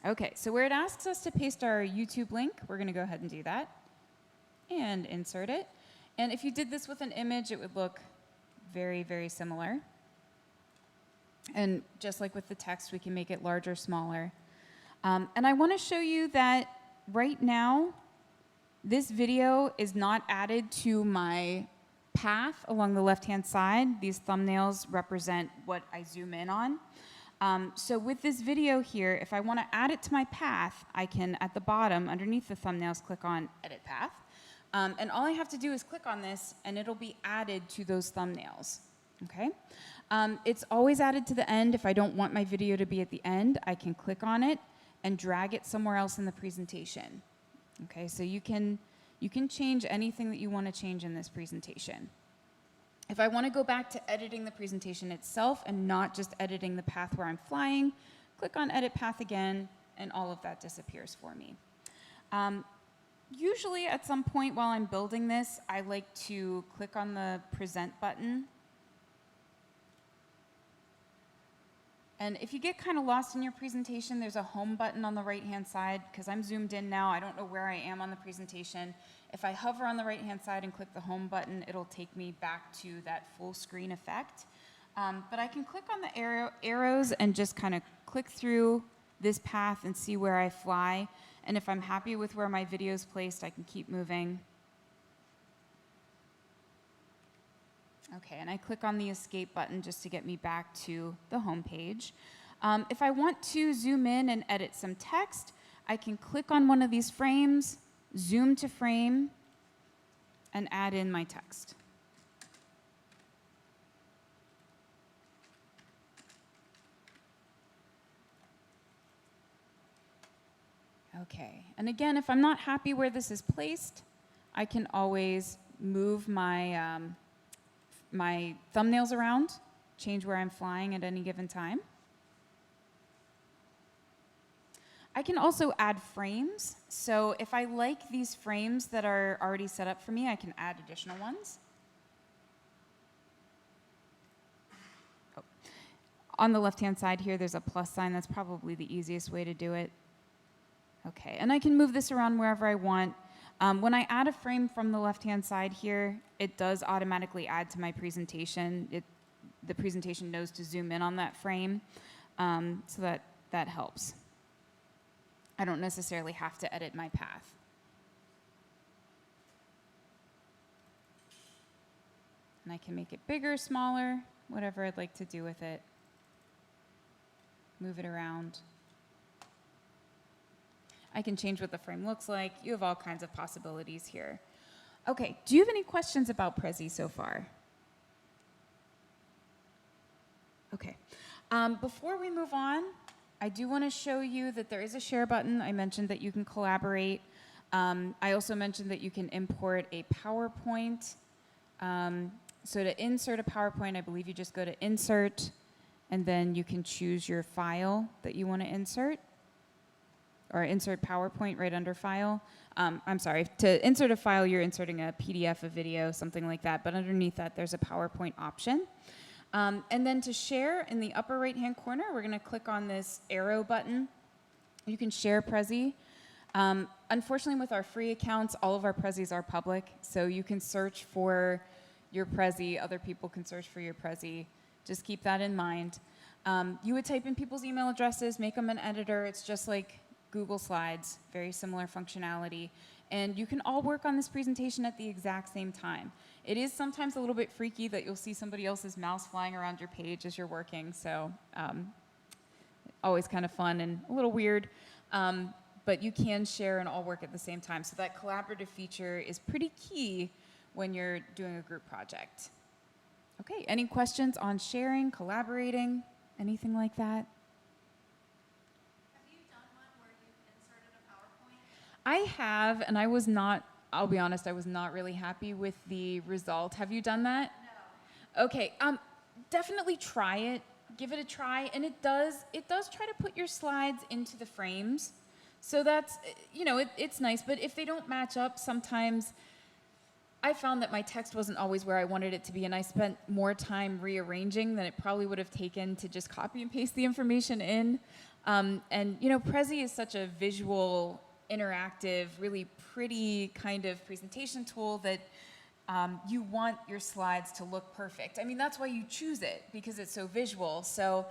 Okay, so where it asks us to paste our YouTube link, we're going to go ahead and do that and insert it. And if you did this with an image, it would look very, very similar. And just like with the text, we can make it larger, smaller. And I want to show you that right now, this video is not added to my path along the left-hand side. These thumbnails represent what I zoom in on. So with this video here, if I want to add it to my path, I can, at the bottom, underneath the thumbnails, click on Edit Path. And all I have to do is click on this, and it'll be added to those thumbnails. Okay? It's always added to the end. If I don't want my video to be at the end, I can click on it and drag it somewhere else in the presentation. Okay, so you can change anything that you want to change in this presentation. If I want to go back to editing the presentation itself and not just editing the path where I'm flying, click on Edit Path again, and all of that disappears for me. Usually at some point while I'm building this, I like to click on the Present button. And if you get kind of lost in your presentation, there's a Home button on the right-hand side. Because I'm zoomed in now, I don't know where I am on the presentation. If I hover on the right-hand side and click the Home button, it'll take me back to that full screen effect. But I can click on the arrows and just kind of click through this path and see where I fly. And if I'm happy with where my video is placed, I can keep moving. Okay, and I click on the Escape button just to get me back to the home page. If I want to zoom in and edit some text, I can click on one of these frames, zoom to frame, and add in my text. Okay, and again, if I'm not happy where this is placed, I can always move my my thumbnails around, change where I'm flying at any given time. I can also add frames. So if I like these frames that are already set up for me, I can add additional ones. Oh. On the left-hand side here, there's a plus sign. That's probably the easiest way to do it. Okay, and I can move this around wherever I want. When I add a frame from the left-hand side here, it does automatically add to my presentation. The presentation knows to zoom in on that frame, so that helps. I don't necessarily have to edit my path. And I can make it bigger, smaller, whatever I'd like to do with it. Move it around. I can change what the frame looks like. You have all kinds of possibilities here. Okay, do you have any questions about Prezi so far? Okay. Before we move on, I do want to show you that there is a share button. I mentioned that you can collaborate. I also mentioned that you can import a PowerPoint. So to insert a PowerPoint, I believe you just go to Insert, and then you can choose your file that you want to insert. Or insert PowerPoint right under File. I'm sorry, to insert a file, you're inserting a PDF, a video, something like that, but underneath that, there's a PowerPoint option. And then to share, in the upper right-hand corner, we're gonna click on this arrow button. You can share Prezi. Unfortunately, with our free accounts, all of our Prezis are public, so you can search for your Prezi, other people can search for your Prezi. Just keep that in mind. You would type in people's email addresses, make them an editor. It's just like Google Slides, very similar functionality. And you can all work on this presentation at the exact same time. It is sometimes a little bit freaky that you'll see somebody else's mouse flying around your page as you're working, so always kind of fun and a little weird. But you can share and all work at the same time. So that collaborative feature is pretty key when you're doing a group project. Okay, any questions on sharing, collaborating, anything like that? I have, and I was not, I'll be honest, I was not really happy with the result. Have you done that? No. Okay, definitely try it, give it a try, and it does try to put your slides into the frames. So that's, you know, it's nice, but if they don't match up, sometimes I found that my text wasn't always where I wanted it to be, and I spent more time rearranging than it probably would have taken to just copy and paste the information in. And, you know, Prezi is such a visual, interactive, really pretty kind of presentation tool that you want your slides to look perfect. I mean, that's why you choose it, because it's so visual. So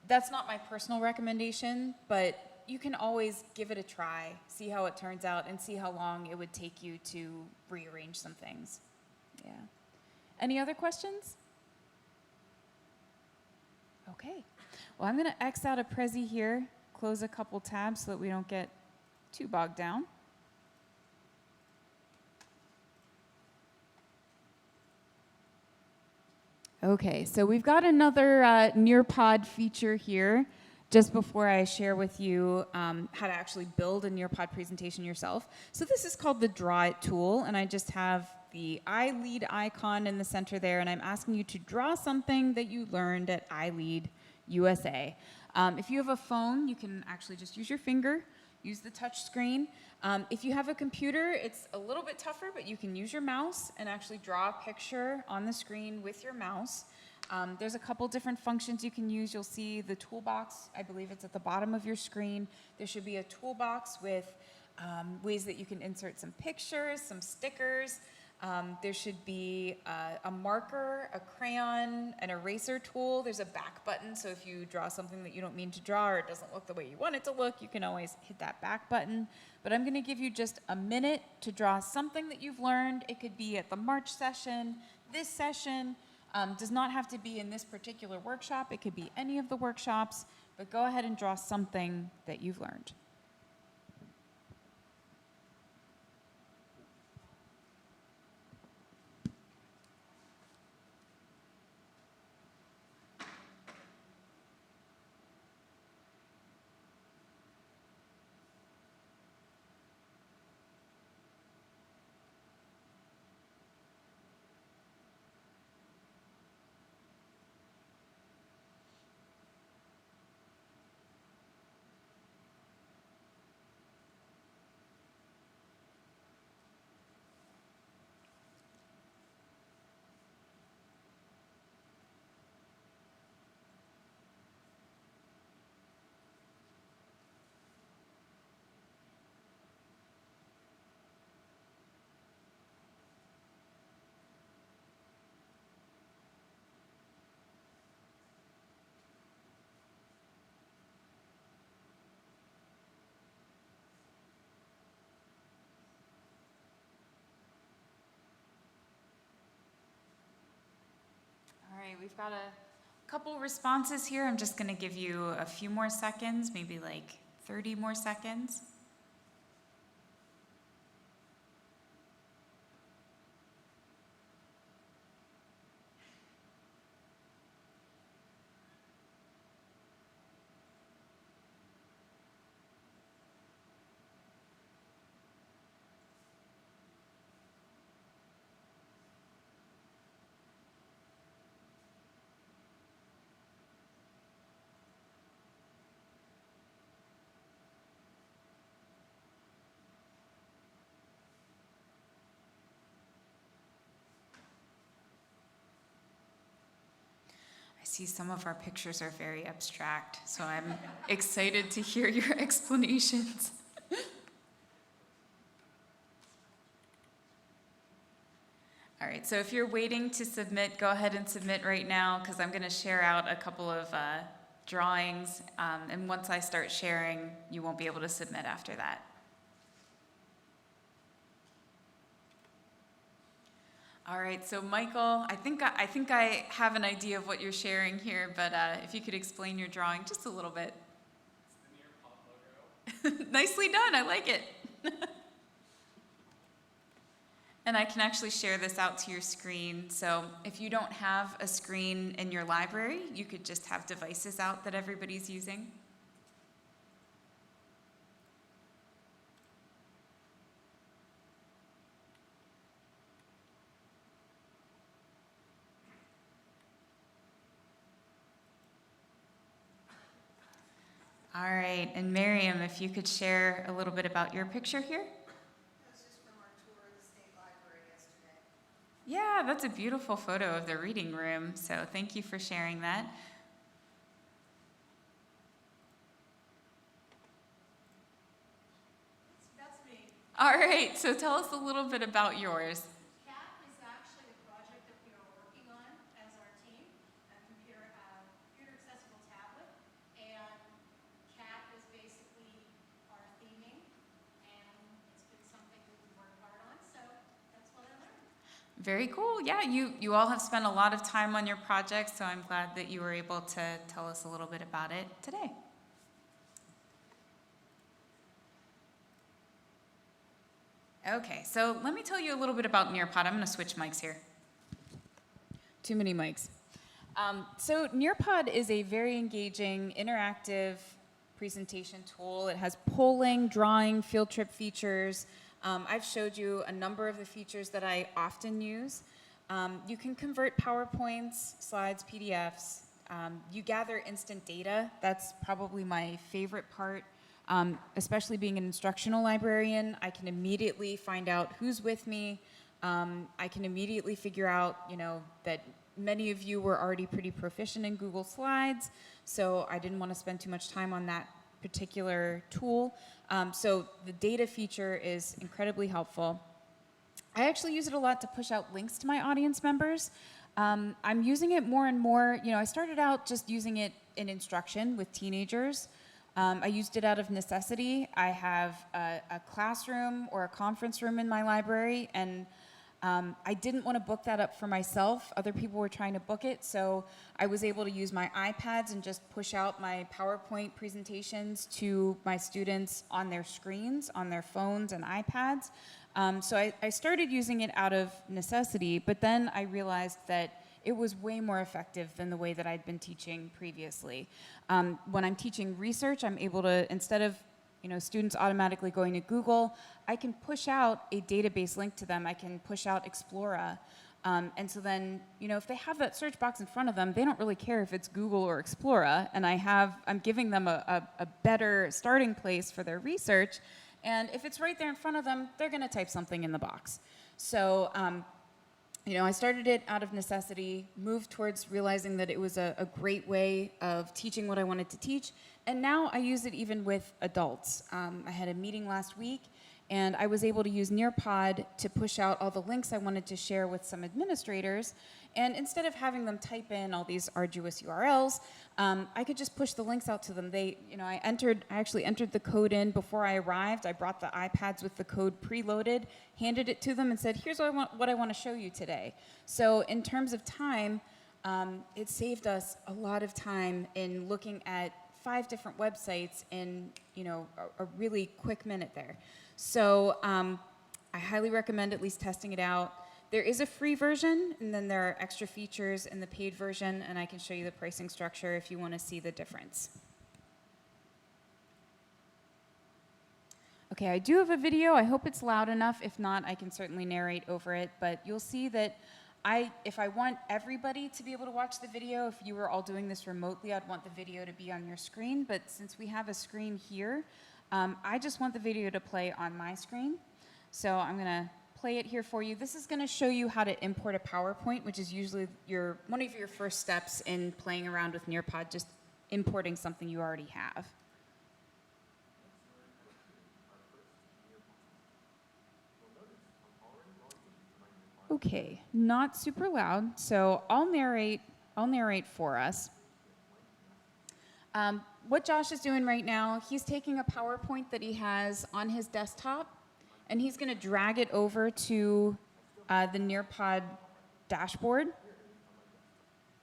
that's not my personal recommendation, but you can always give it a try, see how it turns out, and see how long it would take you to rearrange some things. Yeah. Any other questions? Okay. Well, I'm going to X out of Prezi here, close a couple tabs so that we don't get too bogged down. Okay, so we've got another Nearpod feature here. Just before I share with you how to actually build a Nearpod presentation yourself. So this is called the Draw It tool, and I just have the iLead icon in the center there, and I'm asking you to draw something that you learned at iLead USA. If you have a phone, you can actually just use your finger, use the touch screen. If you have a computer, it's a little bit tougher, but you can use your mouse and actually draw a picture on the screen with your mouse. There's a couple different functions you can use. You'll see the toolbox. I believe it's at the bottom of your screen. There should be a toolbox with ways that you can insert some pictures, some stickers. There should be a marker, a crayon, an eraser tool. There's a back button, so if you draw something that you don't mean to draw or it doesn't look the way you want it to look, you can always hit that back button. But I'm going to give you just a minute to draw something that you've learned. It could be at the March session, this session. Does not have to be in this particular workshop. It could be any of the workshops, but go ahead and draw something that you've learned. All right, we've got a couple responses here. I'm just going to give you a few more seconds, maybe like 30 more seconds. I see some of our pictures are very abstract, so I'm excited to hear your explanations. All right, so if you're waiting to submit, go ahead and submit right now, because I'm going to share out a couple of drawings, and once I start sharing, you won't be able to submit after that. All right, so Michael, I think I have an idea of what you're sharing here, but if you could explain your drawing just a little bit. It's the Nearpod logo. Nicely done, I like it. And I can actually share this out to your screen. So if you don't have a screen in your library, you could just have devices out that everybody's using. All right, and Miriam, if you could share a little bit about your picture here. That was just from our tour of the state library yesterday. Yeah, that's a beautiful photo of the reading room, so thank you for sharing that. That's me. All right, so tell us a little bit about yours. CAP is actually a project that we are working on as our team, a computer accessible tablet. And CAP is basically our theming, and it's been something that we worked hard on, so that's what I learned. Very cool. Yeah, you all have spent a lot of time on your project, so I'm glad that you were able to tell us a little bit about it today. Okay, so let me tell you a little bit about Nearpod. I'm going to switch mics here. Too many mics. So Nearpod is a very engaging, interactive presentation tool. It has polling, drawing, field trip features. I've showed you a number of the features that I often use. You can convert PowerPoints, slides, PDFs. You gather instant data. That's probably my favorite part. Especially being an instructional librarian, I can immediately find out who's with me. I can immediately figure out, that many of you were already pretty proficient in Google Slides, so I didn't want to spend too much time on that particular tool. So the data feature is incredibly helpful. I actually use it a lot to push out links to my audience members. I'm using it more and more. I started out just using it in instruction with teenagers. I used it out of necessity. I have a classroom or a conference room in my library, and I didn't want to book that up for myself. Other people were trying to book it, so I was able to use my iPads and just push out my PowerPoint presentations to my students on their screens, on their phones and iPads. So I started using it out of necessity, but then I realized that it was way more effective than the way that I'd been teaching previously. When I'm teaching research, I'm able to, instead of students automatically going to Google, I can push out a database link to them. I can push out Explora. And so then, if they have that search box in front of them, they don't really care if it's Google or Explora. And I'm giving them a better starting place for their research. And if it's right there in front of them, they're going to type something in the box. So, I started it out of necessity, moved towards realizing that it was a great way of teaching what I wanted to teach, and now I use it even with adults. I had a meeting last week, and I was able to use Nearpod to push out all the links I wanted to share with some administrators, and instead of having them type in all these arduous URLs, I could just push the links out to them. I actually entered the code in before I arrived. I brought the iPads with the code preloaded, handed it to them, and said, here's what I want to show you today. So in terms of time, it saved us a lot of time in looking at 5 different websites in a really quick minute there. So I highly recommend at least testing it out. There is a free version, and then there are extra features in the paid version, and I can show you the pricing structure if you want to see the difference. Okay, I do have a video. I hope it's loud enough. If not, I can certainly narrate over it, but you'll see that if I want everybody to be able to watch the video, if you were all doing this remotely, I'd want the video to be on your screen, but since we have a screen here, I just want the video to play on my screen. So I'm going to play it here for you. This is going to show you how to import a PowerPoint, which is usually one of your first steps in playing around with Nearpod, just importing something you already have. Okay, not super loud, so I'll narrate for us. What Josh is doing right now, he's taking a PowerPoint that he has on his desktop, and he's going to drag it over to the Nearpod dashboard.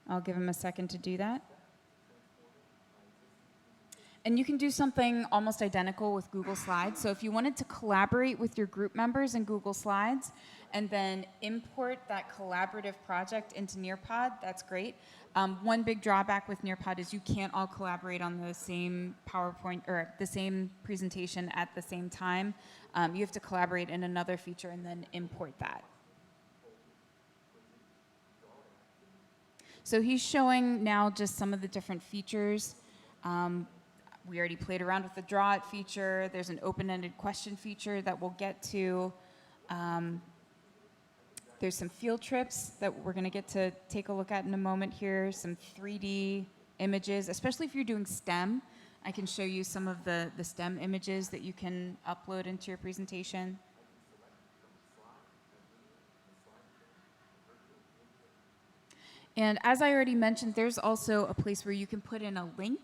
I'll give him a second to do that. And you can do something almost identical with Google Slides. So if you wanted to collaborate with your group members in Google Slides and then import that collaborative project into Nearpod, that's great. One big drawback with Nearpod is you can't all collaborate on the same PowerPoint or the same presentation at the same time. You have to collaborate in another feature and then import that. So he's showing now just some of the different features. We already played around with the draw it feature. There's an open-ended question feature that we'll get to. There's some field trips that we're going to get to take a look at in a moment here, some 3D images, especially if you're doing STEM. I can show you some of the STEM images that you can upload into your presentation. And as I already mentioned, there's also a place where you can put in a link.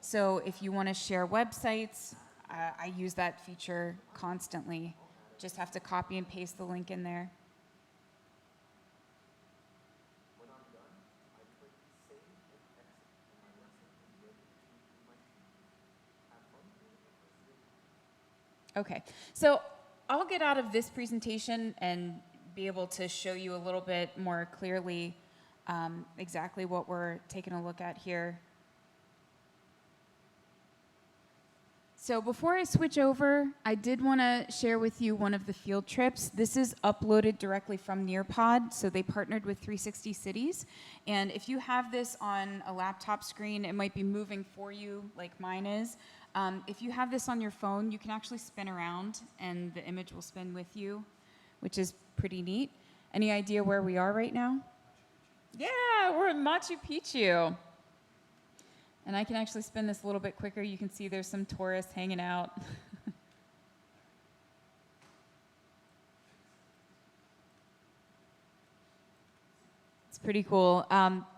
So if you want to share websites, I use that feature constantly. Just have to copy and paste the link in there. Okay, so I'll get out of this presentation and be able to show you a little bit more clearly exactly what we're taking a look at here. So before I switch over, I did want to share with you one of the field trips. This is uploaded directly from Nearpod, so they partnered with 360 Cities. And if you have this on a laptop screen, it might be moving for you like mine is. If you have this on your phone, you can actually spin around and the image will spin with you, which is pretty neat. Any idea where we are right now? Yeah, we're in Machu Picchu. And I can actually spin this a little bit quicker. You can see there's some tourists hanging out. It's pretty cool.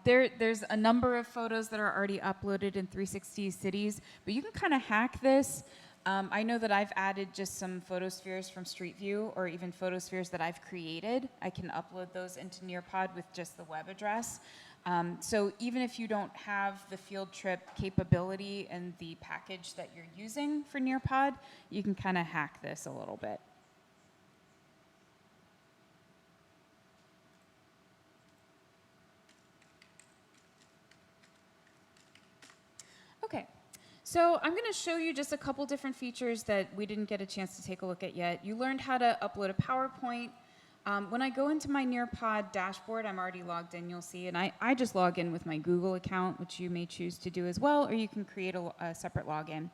There's a number of photos that are already uploaded in 360 Cities, but you can kind of hack this. I know that I've added just some photospheres from Street View or even photospheres that I've created. I can upload those into Nearpod with just the web address. So even if you don't have the field trip capability and the package that you're using for Nearpod, you can kind of hack this a little bit. Okay, so I'm going to show you just a couple different features that we didn't get a chance to take a look at yet. You learned how to upload a PowerPoint. When I go into my Nearpod dashboard, I'm already logged in, you'll see, and I just log in with my Google account, which you may choose to do as well, or you can create a separate login.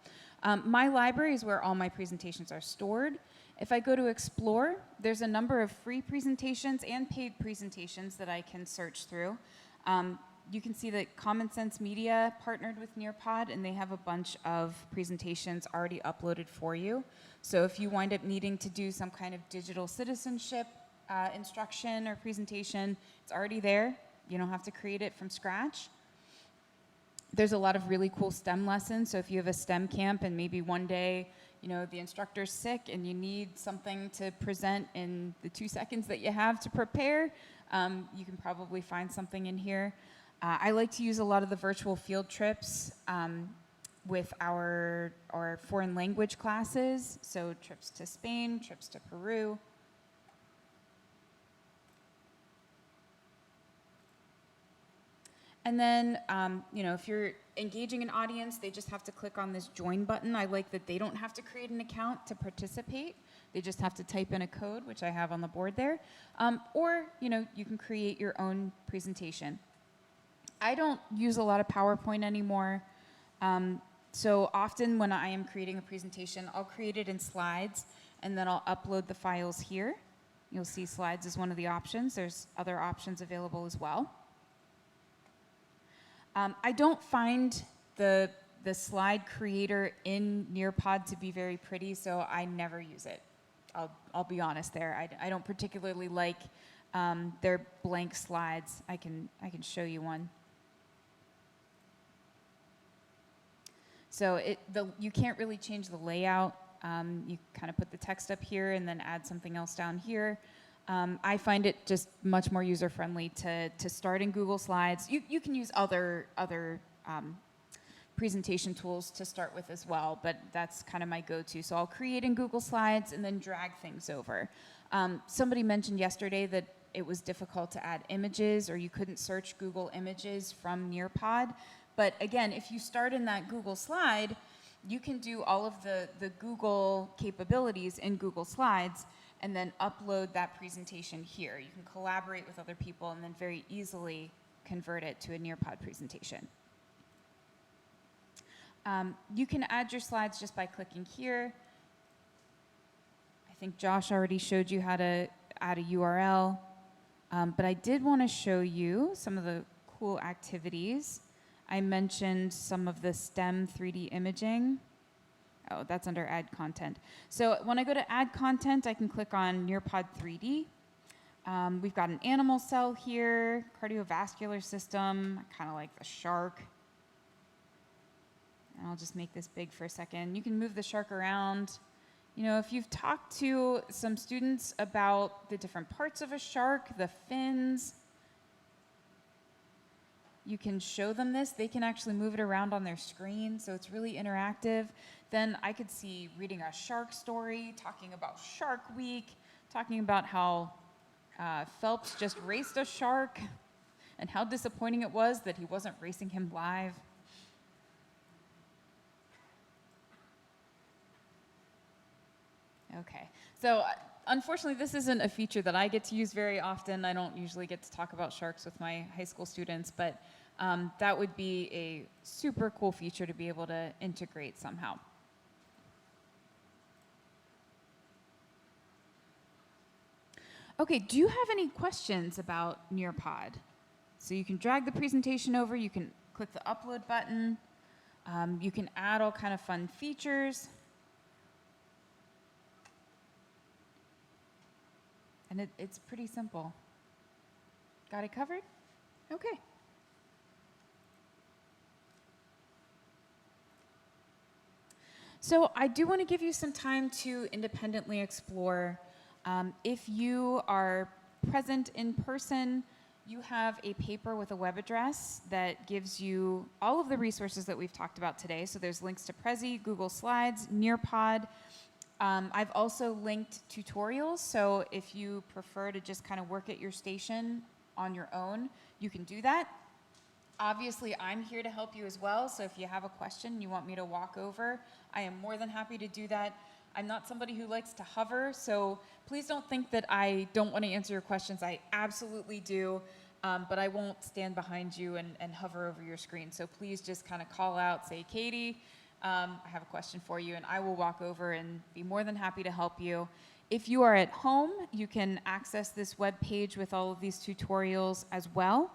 My library is where all my presentations are stored. If I go to Explore, there's a number of free presentations and paid presentations that I can search through. You can see that Common Sense Media partnered with Nearpod, and they have a bunch of presentations already uploaded for you. So if you wind up needing to do some kind of digital citizenship instruction or presentation, it's already there. You don't have to create it from scratch. There's a lot of really cool STEM lessons. So if you have a STEM camp and maybe one day, you know, the instructor's sick and you need something to present in the 2 seconds that you have to prepare, you can probably find something in here. I like to use a lot of the virtual field trips with our foreign language classes. So trips to Spain, trips to Peru. And then, you know, if you're engaging an audience, they just have to click on this join button. I like that they don't have to create an account to participate. They just have to type in a code, which I have on the board there. Or, you know, you can create your own presentation. I don't use a lot of PowerPoint anymore. So often when I am creating a presentation, I'll create it in slides, and then I'll upload the files here. You'll see slides is one of the options. There's other options available as well. I don't find the slide creator in Nearpod to be very pretty, so I never use it. I'll be honest there. I don't particularly like their blank slides. I can show you one. So you can't really change the layout. You kind of put the text up here and then add something else down here. I find it just much more user-friendly to start in Google Slides. You can use other presentation tools to start with as well, but that's kind of my go-to. So I'll create in Google Slides and then drag things over. Somebody mentioned yesterday that it was difficult to add images, or you couldn't search Google Images from Nearpod. But again, if you start in that Google slide, you can do all of the Google capabilities in Google Slides and then upload that presentation here. You can collaborate with other people and then very easily convert it to a Nearpod presentation. You can add your slides just by clicking here. I think Josh already showed you how to add a URL, but I did want to show you some of the cool activities. I mentioned some of the STEM 3D imaging. Oh, that's under Add Content. So when I go to Add Content, I can click on Nearpod 3D. We've got an animal cell here, cardiovascular system. I kind of like the shark. And I'll just make this big for a second. You can move the shark around. You know, if you've talked to some students about the different parts of a shark, the fins, you can show them this. They can actually move it around on their screen, so it's really interactive. Then I could see reading a shark story, talking about Shark Week, talking about how Phelps just raced a shark. and how disappointing it was that he wasn't racing him live. Okay, so unfortunately this isn't a feature that I get to use very often. I don't usually get to talk about sharks with my high school students, but that would be a super cool feature to be able to integrate somehow. Okay, do you have any questions about Nearpod? So you can drag the presentation over, you can click the upload button, you can add all kind of fun features. And it's pretty simple. Got it covered? Okay. So I do want to give you some time to independently explore. If you are present in person, you have a paper with a web address that gives you all of the resources that we've talked about today. So there's links to Prezi, Google Slides, Nearpod. I've also linked tutorials, so if you prefer to just kind of work at your station on your own, you can do that. Obviously, I'm here to help you as well, so if you have a question you want me to walk over, I am more than happy to do that. I'm not somebody who likes to hover, so please don't think that I don't want to answer your questions. I absolutely do, but I won't stand behind you and hover over your screen. So please just kind of call out, say, Katie, I have a question for you, and I will walk over and be more than happy to help you. If you are at home, you can access this web page with all of these tutorials as well.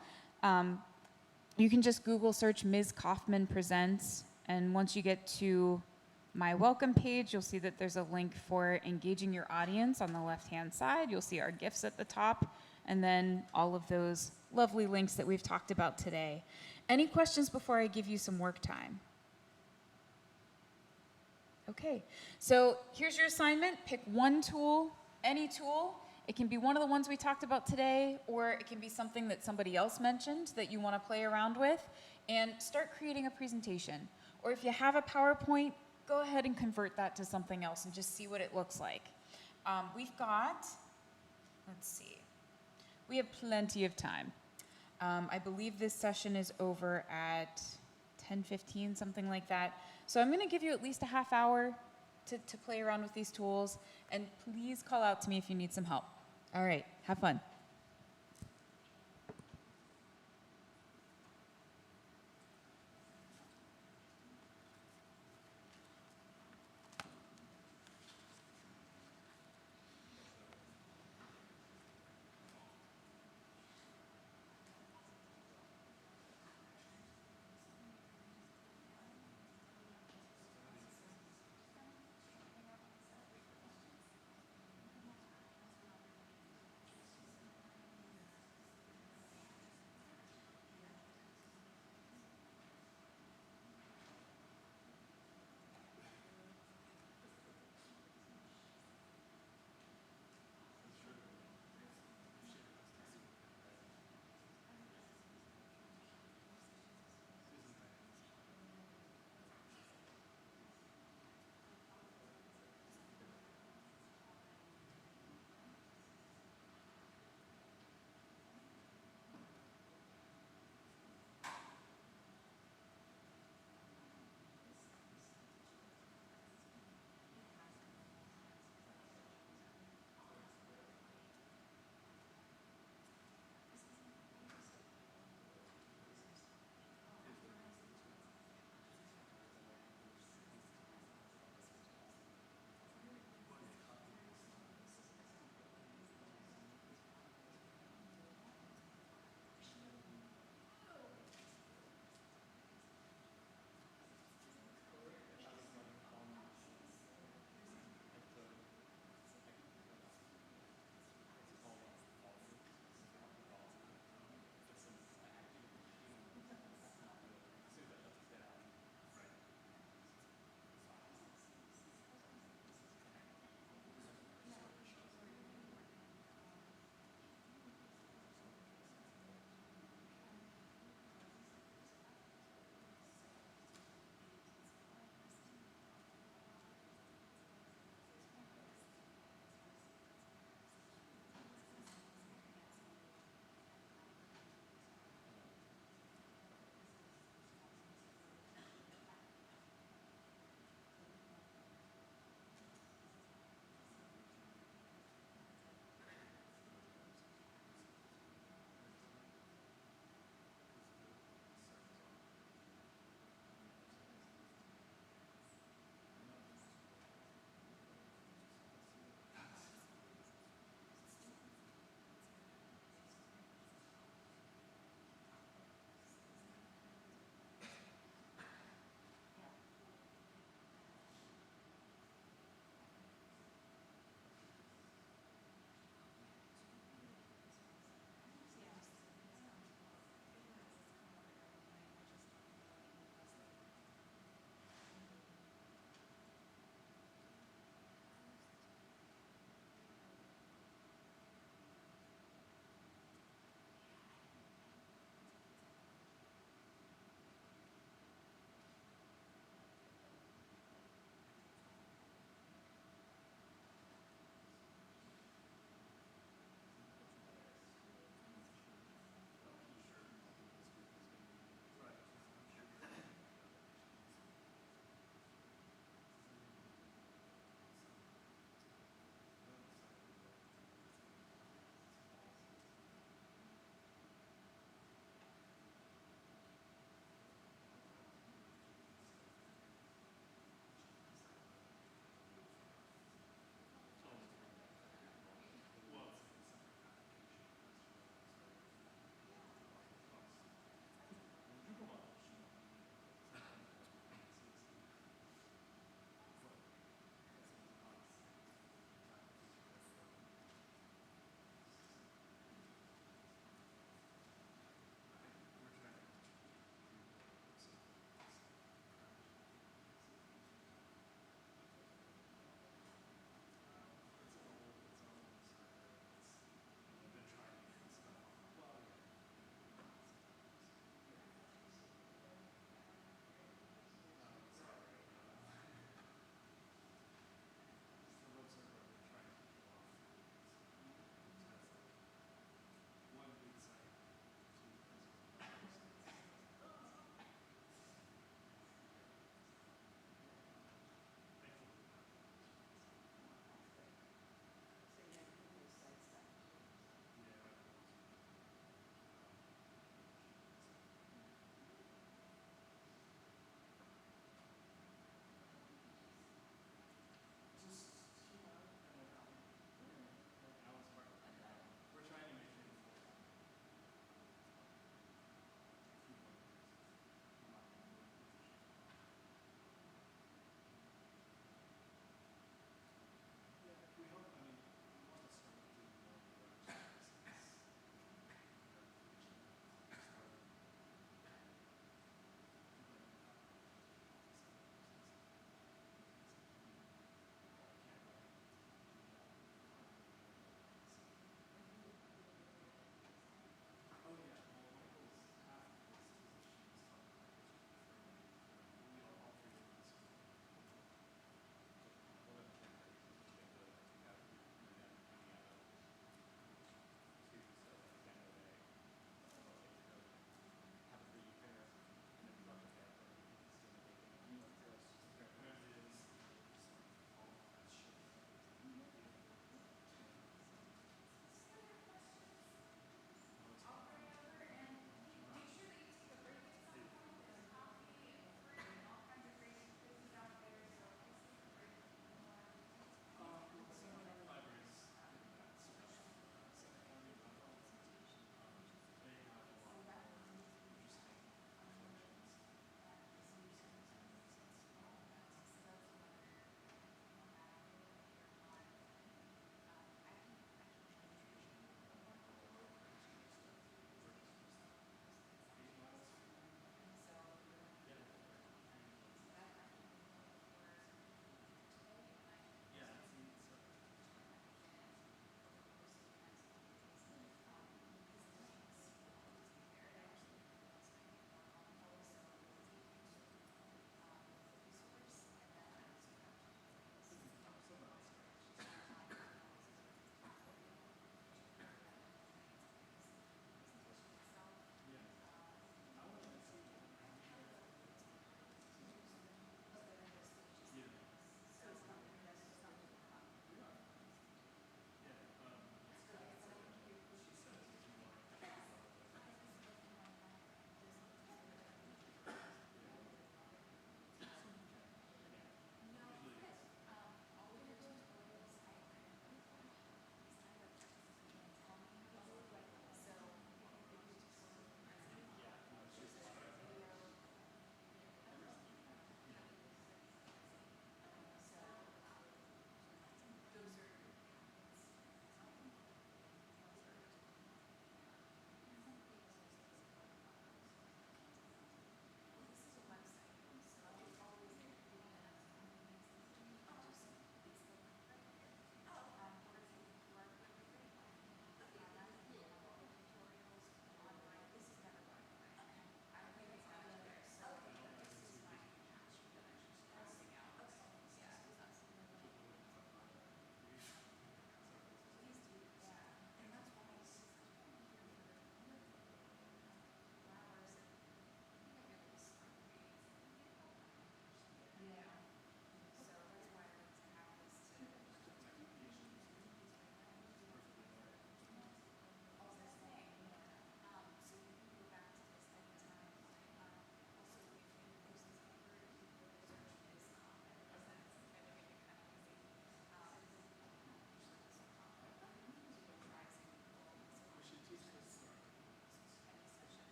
You can just Google search Ms. Kauffman Presents, and once you get to my welcome page, you'll see that there's a link for engaging your audience on the left-hand side. You'll see our GIFs at the top, and then all of those lovely links that we've talked about today. Any questions before I give you some work time? Okay, so here's your assignment. Pick one tool, any tool. It can be one of the ones we talked about today, or it can be something that somebody else mentioned that you want to play around with, and start creating a presentation. Or if you have a PowerPoint, go ahead and convert that to something else and just see what it looks like. We've got, let's see, we have plenty of time. I believe this session is over at 10:15, something like that. So I'm going to give you at least a half hour to play around with these tools, and please call out to me if you need some help. All right, have fun.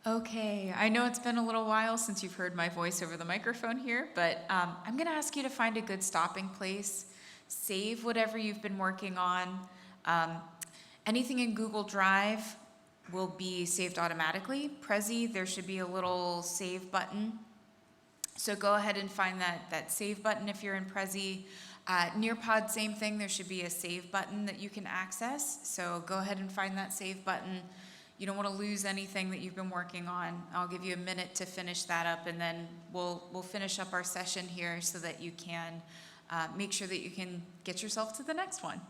Okay, I know it's been a little while since you've heard my voice over the microphone here, but I'm going to ask you to find a good stopping place. Save whatever you've been working on. Um, Anything in Google Drive will be saved automatically. Prezi, there should be a little save button. So go ahead and find that save button if you're in Prezi. Nearpod, same thing. There should be a save button that you can access. So go ahead and find that save button. You don't want to lose anything that you've been working on. I'll give you a minute to finish that up, and then we'll finish up our session here so that you can make sure that you can get yourself to the next one.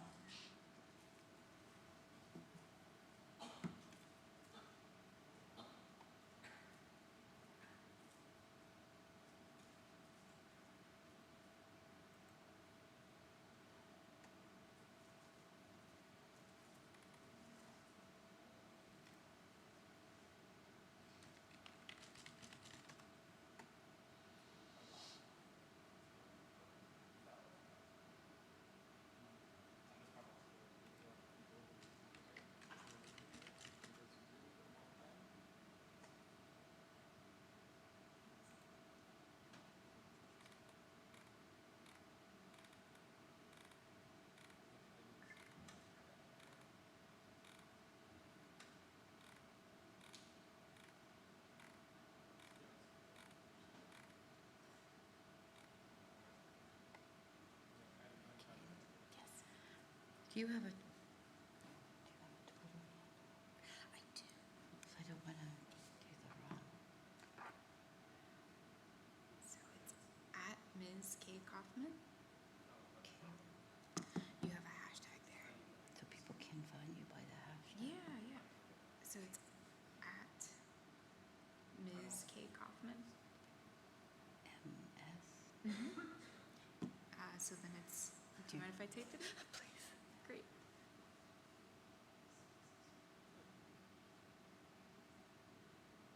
Do you have a total? I do. So I don't want to do the wrong. So it's at Ms. K. Kauffman. Okay. You have a hashtag there. So people can find you by the hashtag. Yeah, yeah. So it's at Ms. K. Kauffman. MS. So then it's, do you mind if I type it in? Please. Great.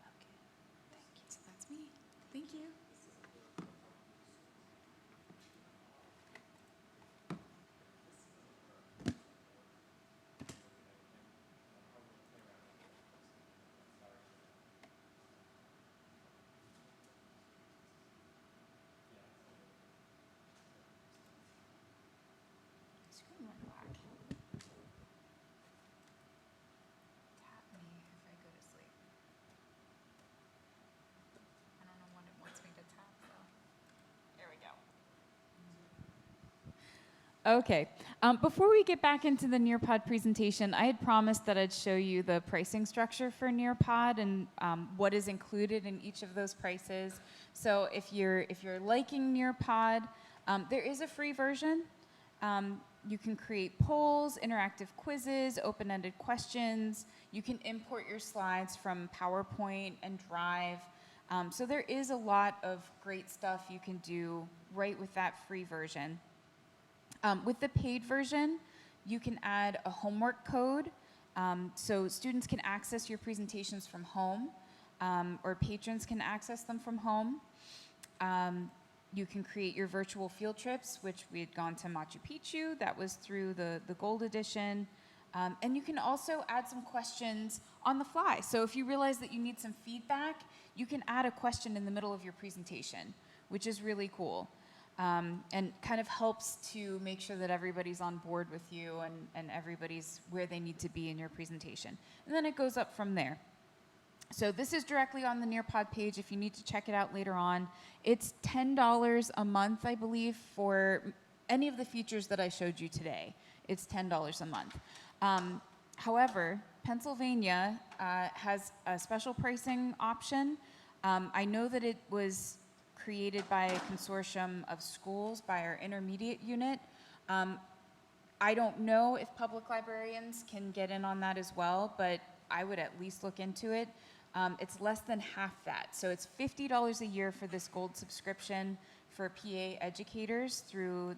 Okay. Thank you. So that's me. Thank you. Screen went black. Tap me if I go to sleep. I don't know what it wants me to tap though. There we go. Okay. Before we get back into the Nearpod presentation, I had promised that I'd show you the pricing structure for Nearpod and what is included in each of those prices. So if you're liking Nearpod, there is a free version. You can create polls, interactive quizzes, open-ended questions. You can import your slides from PowerPoint and Drive. So there is a lot of great stuff you can do right with that free version. With the paid version, you can add a homework code, so students can access your presentations from home, or patrons can access them from home. You can create your virtual field trips, which we had gone to Machu Picchu. That was through the Gold Edition. And you can also add some questions on the fly. So if you realize that you need some feedback, you can add a question in the middle of your presentation, which is really cool. And kind of helps to make sure that everybody's on board with you and everybody's where they need to be in your presentation. And then it goes up from there. So this is directly on the Nearpod page if you need to check it out later on. It's $10 a month, I believe, for any of the features that I showed you today. It's $10 a month. However, Pennsylvania has a special pricing option. I know that it was created by a consortium of schools, by our intermediate unit. I don't know if public librarians can get in on that as well, but I would at least look into it. It's less than half that. So it's $50 a year for this gold subscription for PA educators through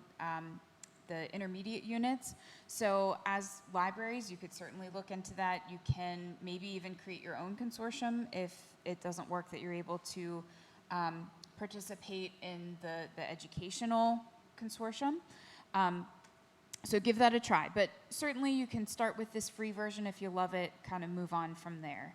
the intermediate units. So as libraries, you could certainly look into that. You can maybe even create your own consortium if it doesn't work that you're able to participate in the educational consortium. So give that a try. But certainly you can start with this free version if you love it, kind of move on from there.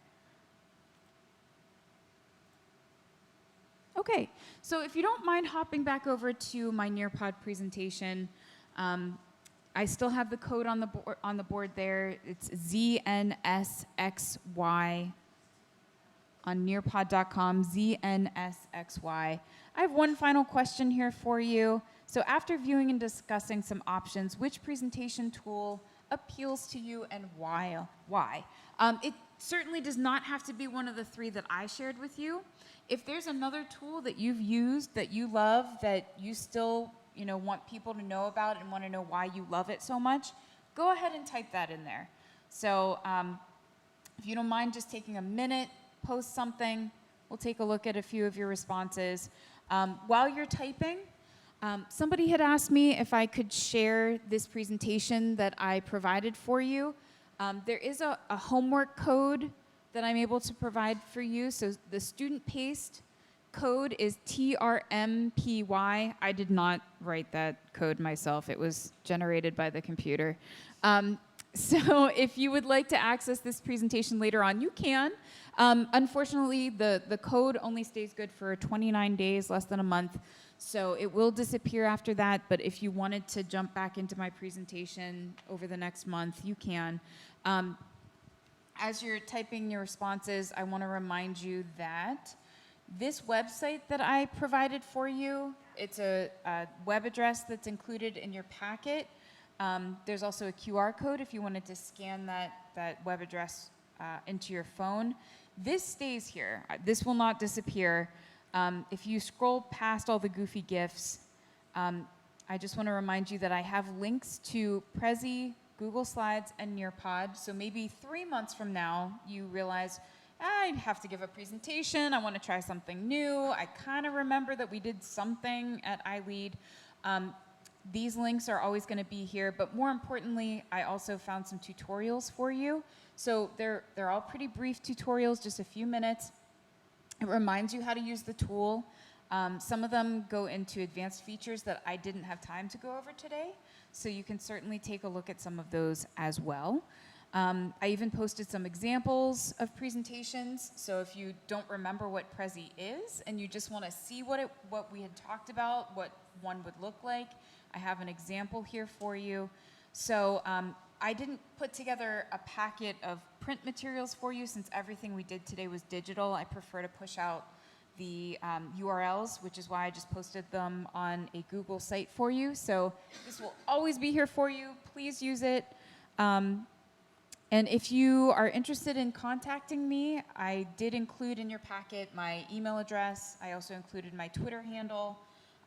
Okay, so if you don't mind hopping back over to my Nearpod presentation, I still have the code on the board there. It's ZNSXY on nearpod.com, ZNSXY. I have one final question here for you. So after viewing and discussing some options, which presentation tool appeals to you and why? It certainly does not have to be one of the three that I shared with you. If there's another tool that you've used that you love, that you still want people to know about and want to know why you love it so much, go ahead and type that in there. So if you don't mind just taking a minute, post something. We'll take a look at a few of your responses. While you're typing, somebody had asked me if I could share this presentation that I provided for you. There is a homework code that I'm able to provide for you. So the student paced code is TRMPY. I did not write that code myself. It was generated by the computer. So if you would like to access this presentation later on, you can. Unfortunately, the code only stays good for 29 days, less than a month. So it will disappear after that. But if you wanted to jump back into my presentation over the next month, you can. As you're typing your responses, I want to remind you that this website that I provided for you, it's a web address that's included in your packet. There's also a QR code if you wanted to scan that web address into your phone. This stays here. This will not disappear. If you scroll past all the goofy GIFs, I just want to remind you that I have links to Prezi, Google Slides, and Nearpod. So maybe 3 months from now, you realize, I have to give a presentation. I want to try something new. I kind of remember that we did something at iLead. These links are always going to be here, but more importantly, I also found some tutorials for you. So they're all pretty brief tutorials, just a few minutes. It reminds you how to use the tool. Some of them go into advanced features that I didn't have time to go over today, so you can certainly take a look at some of those as well. I even posted some examples of presentations, so if you don't remember what Prezi is and you just want to see what we had talked about, what one would look like, I have an example here for you. So I didn't put together a packet of print materials for you since everything we did today was digital. I prefer to push out the URLs, which is why I just posted them on a Google site for you. So this will always be here for you. Please use it. And if you are interested in contacting me, I did include in your packet my email address. I also included my Twitter handle.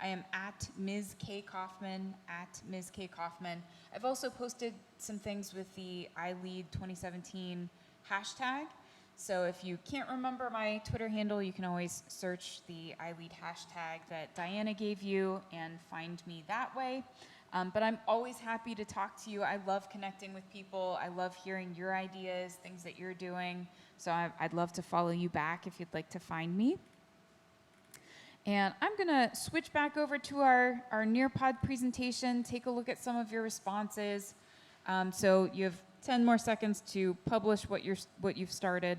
I am at Ms. K. Kauffman, at Ms. K. Kauffman. I've also posted some things with the iLead 2017 hashtag. So if you can't remember my Twitter handle, you can always search the iLead hashtag that Diana gave you and find me that way. But I'm always happy to talk to you. I love connecting with people. I love hearing your ideas, things that you're doing. So I'd love to follow you back if you'd like to find me. And I'm going to switch back over to our Nearpod presentation, take a look at some of your responses. So you have 10 more seconds to publish what you've started.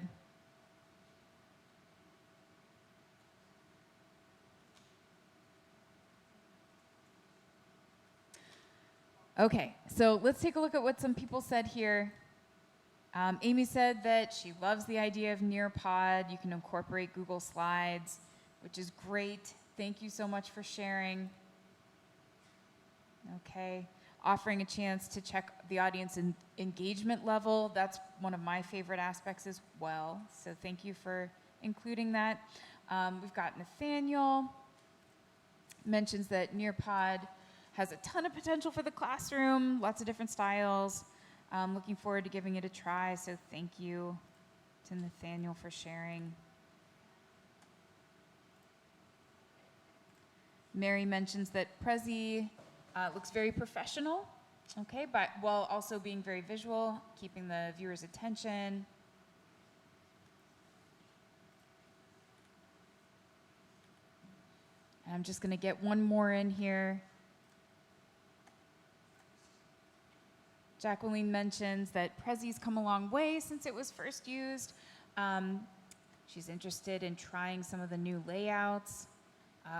Okay, so let's take a look at what some people said here. Amy said that she loves the idea of Nearpod. You can incorporate Google Slides, which is great. Thank you so much for sharing. Okay, offering a chance to check the audience engagement level. That's one of my favorite aspects as well. So thank you for including that. We've got Nathaniel mentions that Nearpod has a ton of potential for the classroom, lots of different styles. Looking forward to giving it a try, so thank you to Nathaniel for sharing. Mary mentions that Prezi looks very professional, okay, but while also being very visual, keeping the viewer's attention. And I'm just going to get one more in here. Jacqueline mentions that Prezi's come a long way since it was first used. She's interested in trying some of the new layouts.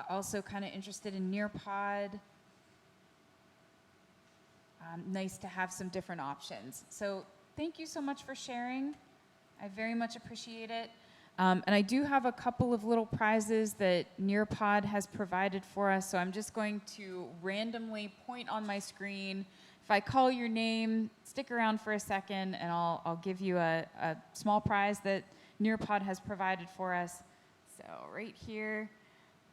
Also kind of interested in Nearpod. Nice to have some different options. So thank you so much for sharing. I very much appreciate it. And I do have a couple of little prizes that Nearpod has provided for us, so I'm just going to randomly point on my screen. If I call your name, stick around for a second, and I'll give you a small prize that Nearpod has provided for us. So right here,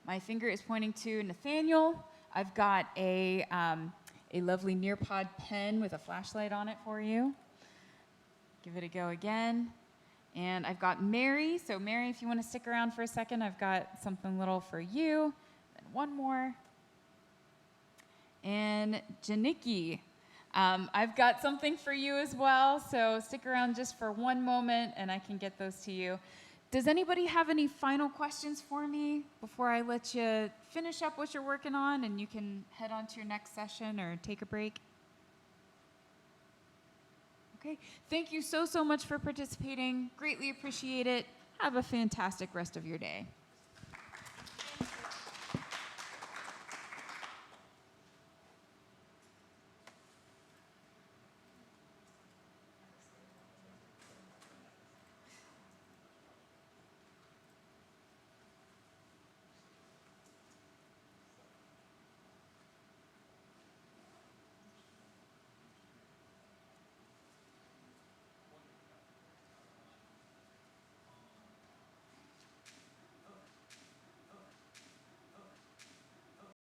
my finger is pointing to Nathaniel. I've got a lovely Nearpod pen with a flashlight on it for you. Give it a go again. And I've got Mary. So Mary, if you want to stick around for a second, I've got something little for you. And one more. And Janicki, I've got something for you as well. So stick around just for one moment and I can get those to you. Does anybody have any final questions for me before I let you finish up what you're working on and you can head on to your next session or take a break? Okay, thank you so much for participating. Greatly appreciate it. Have a fantastic rest of your day.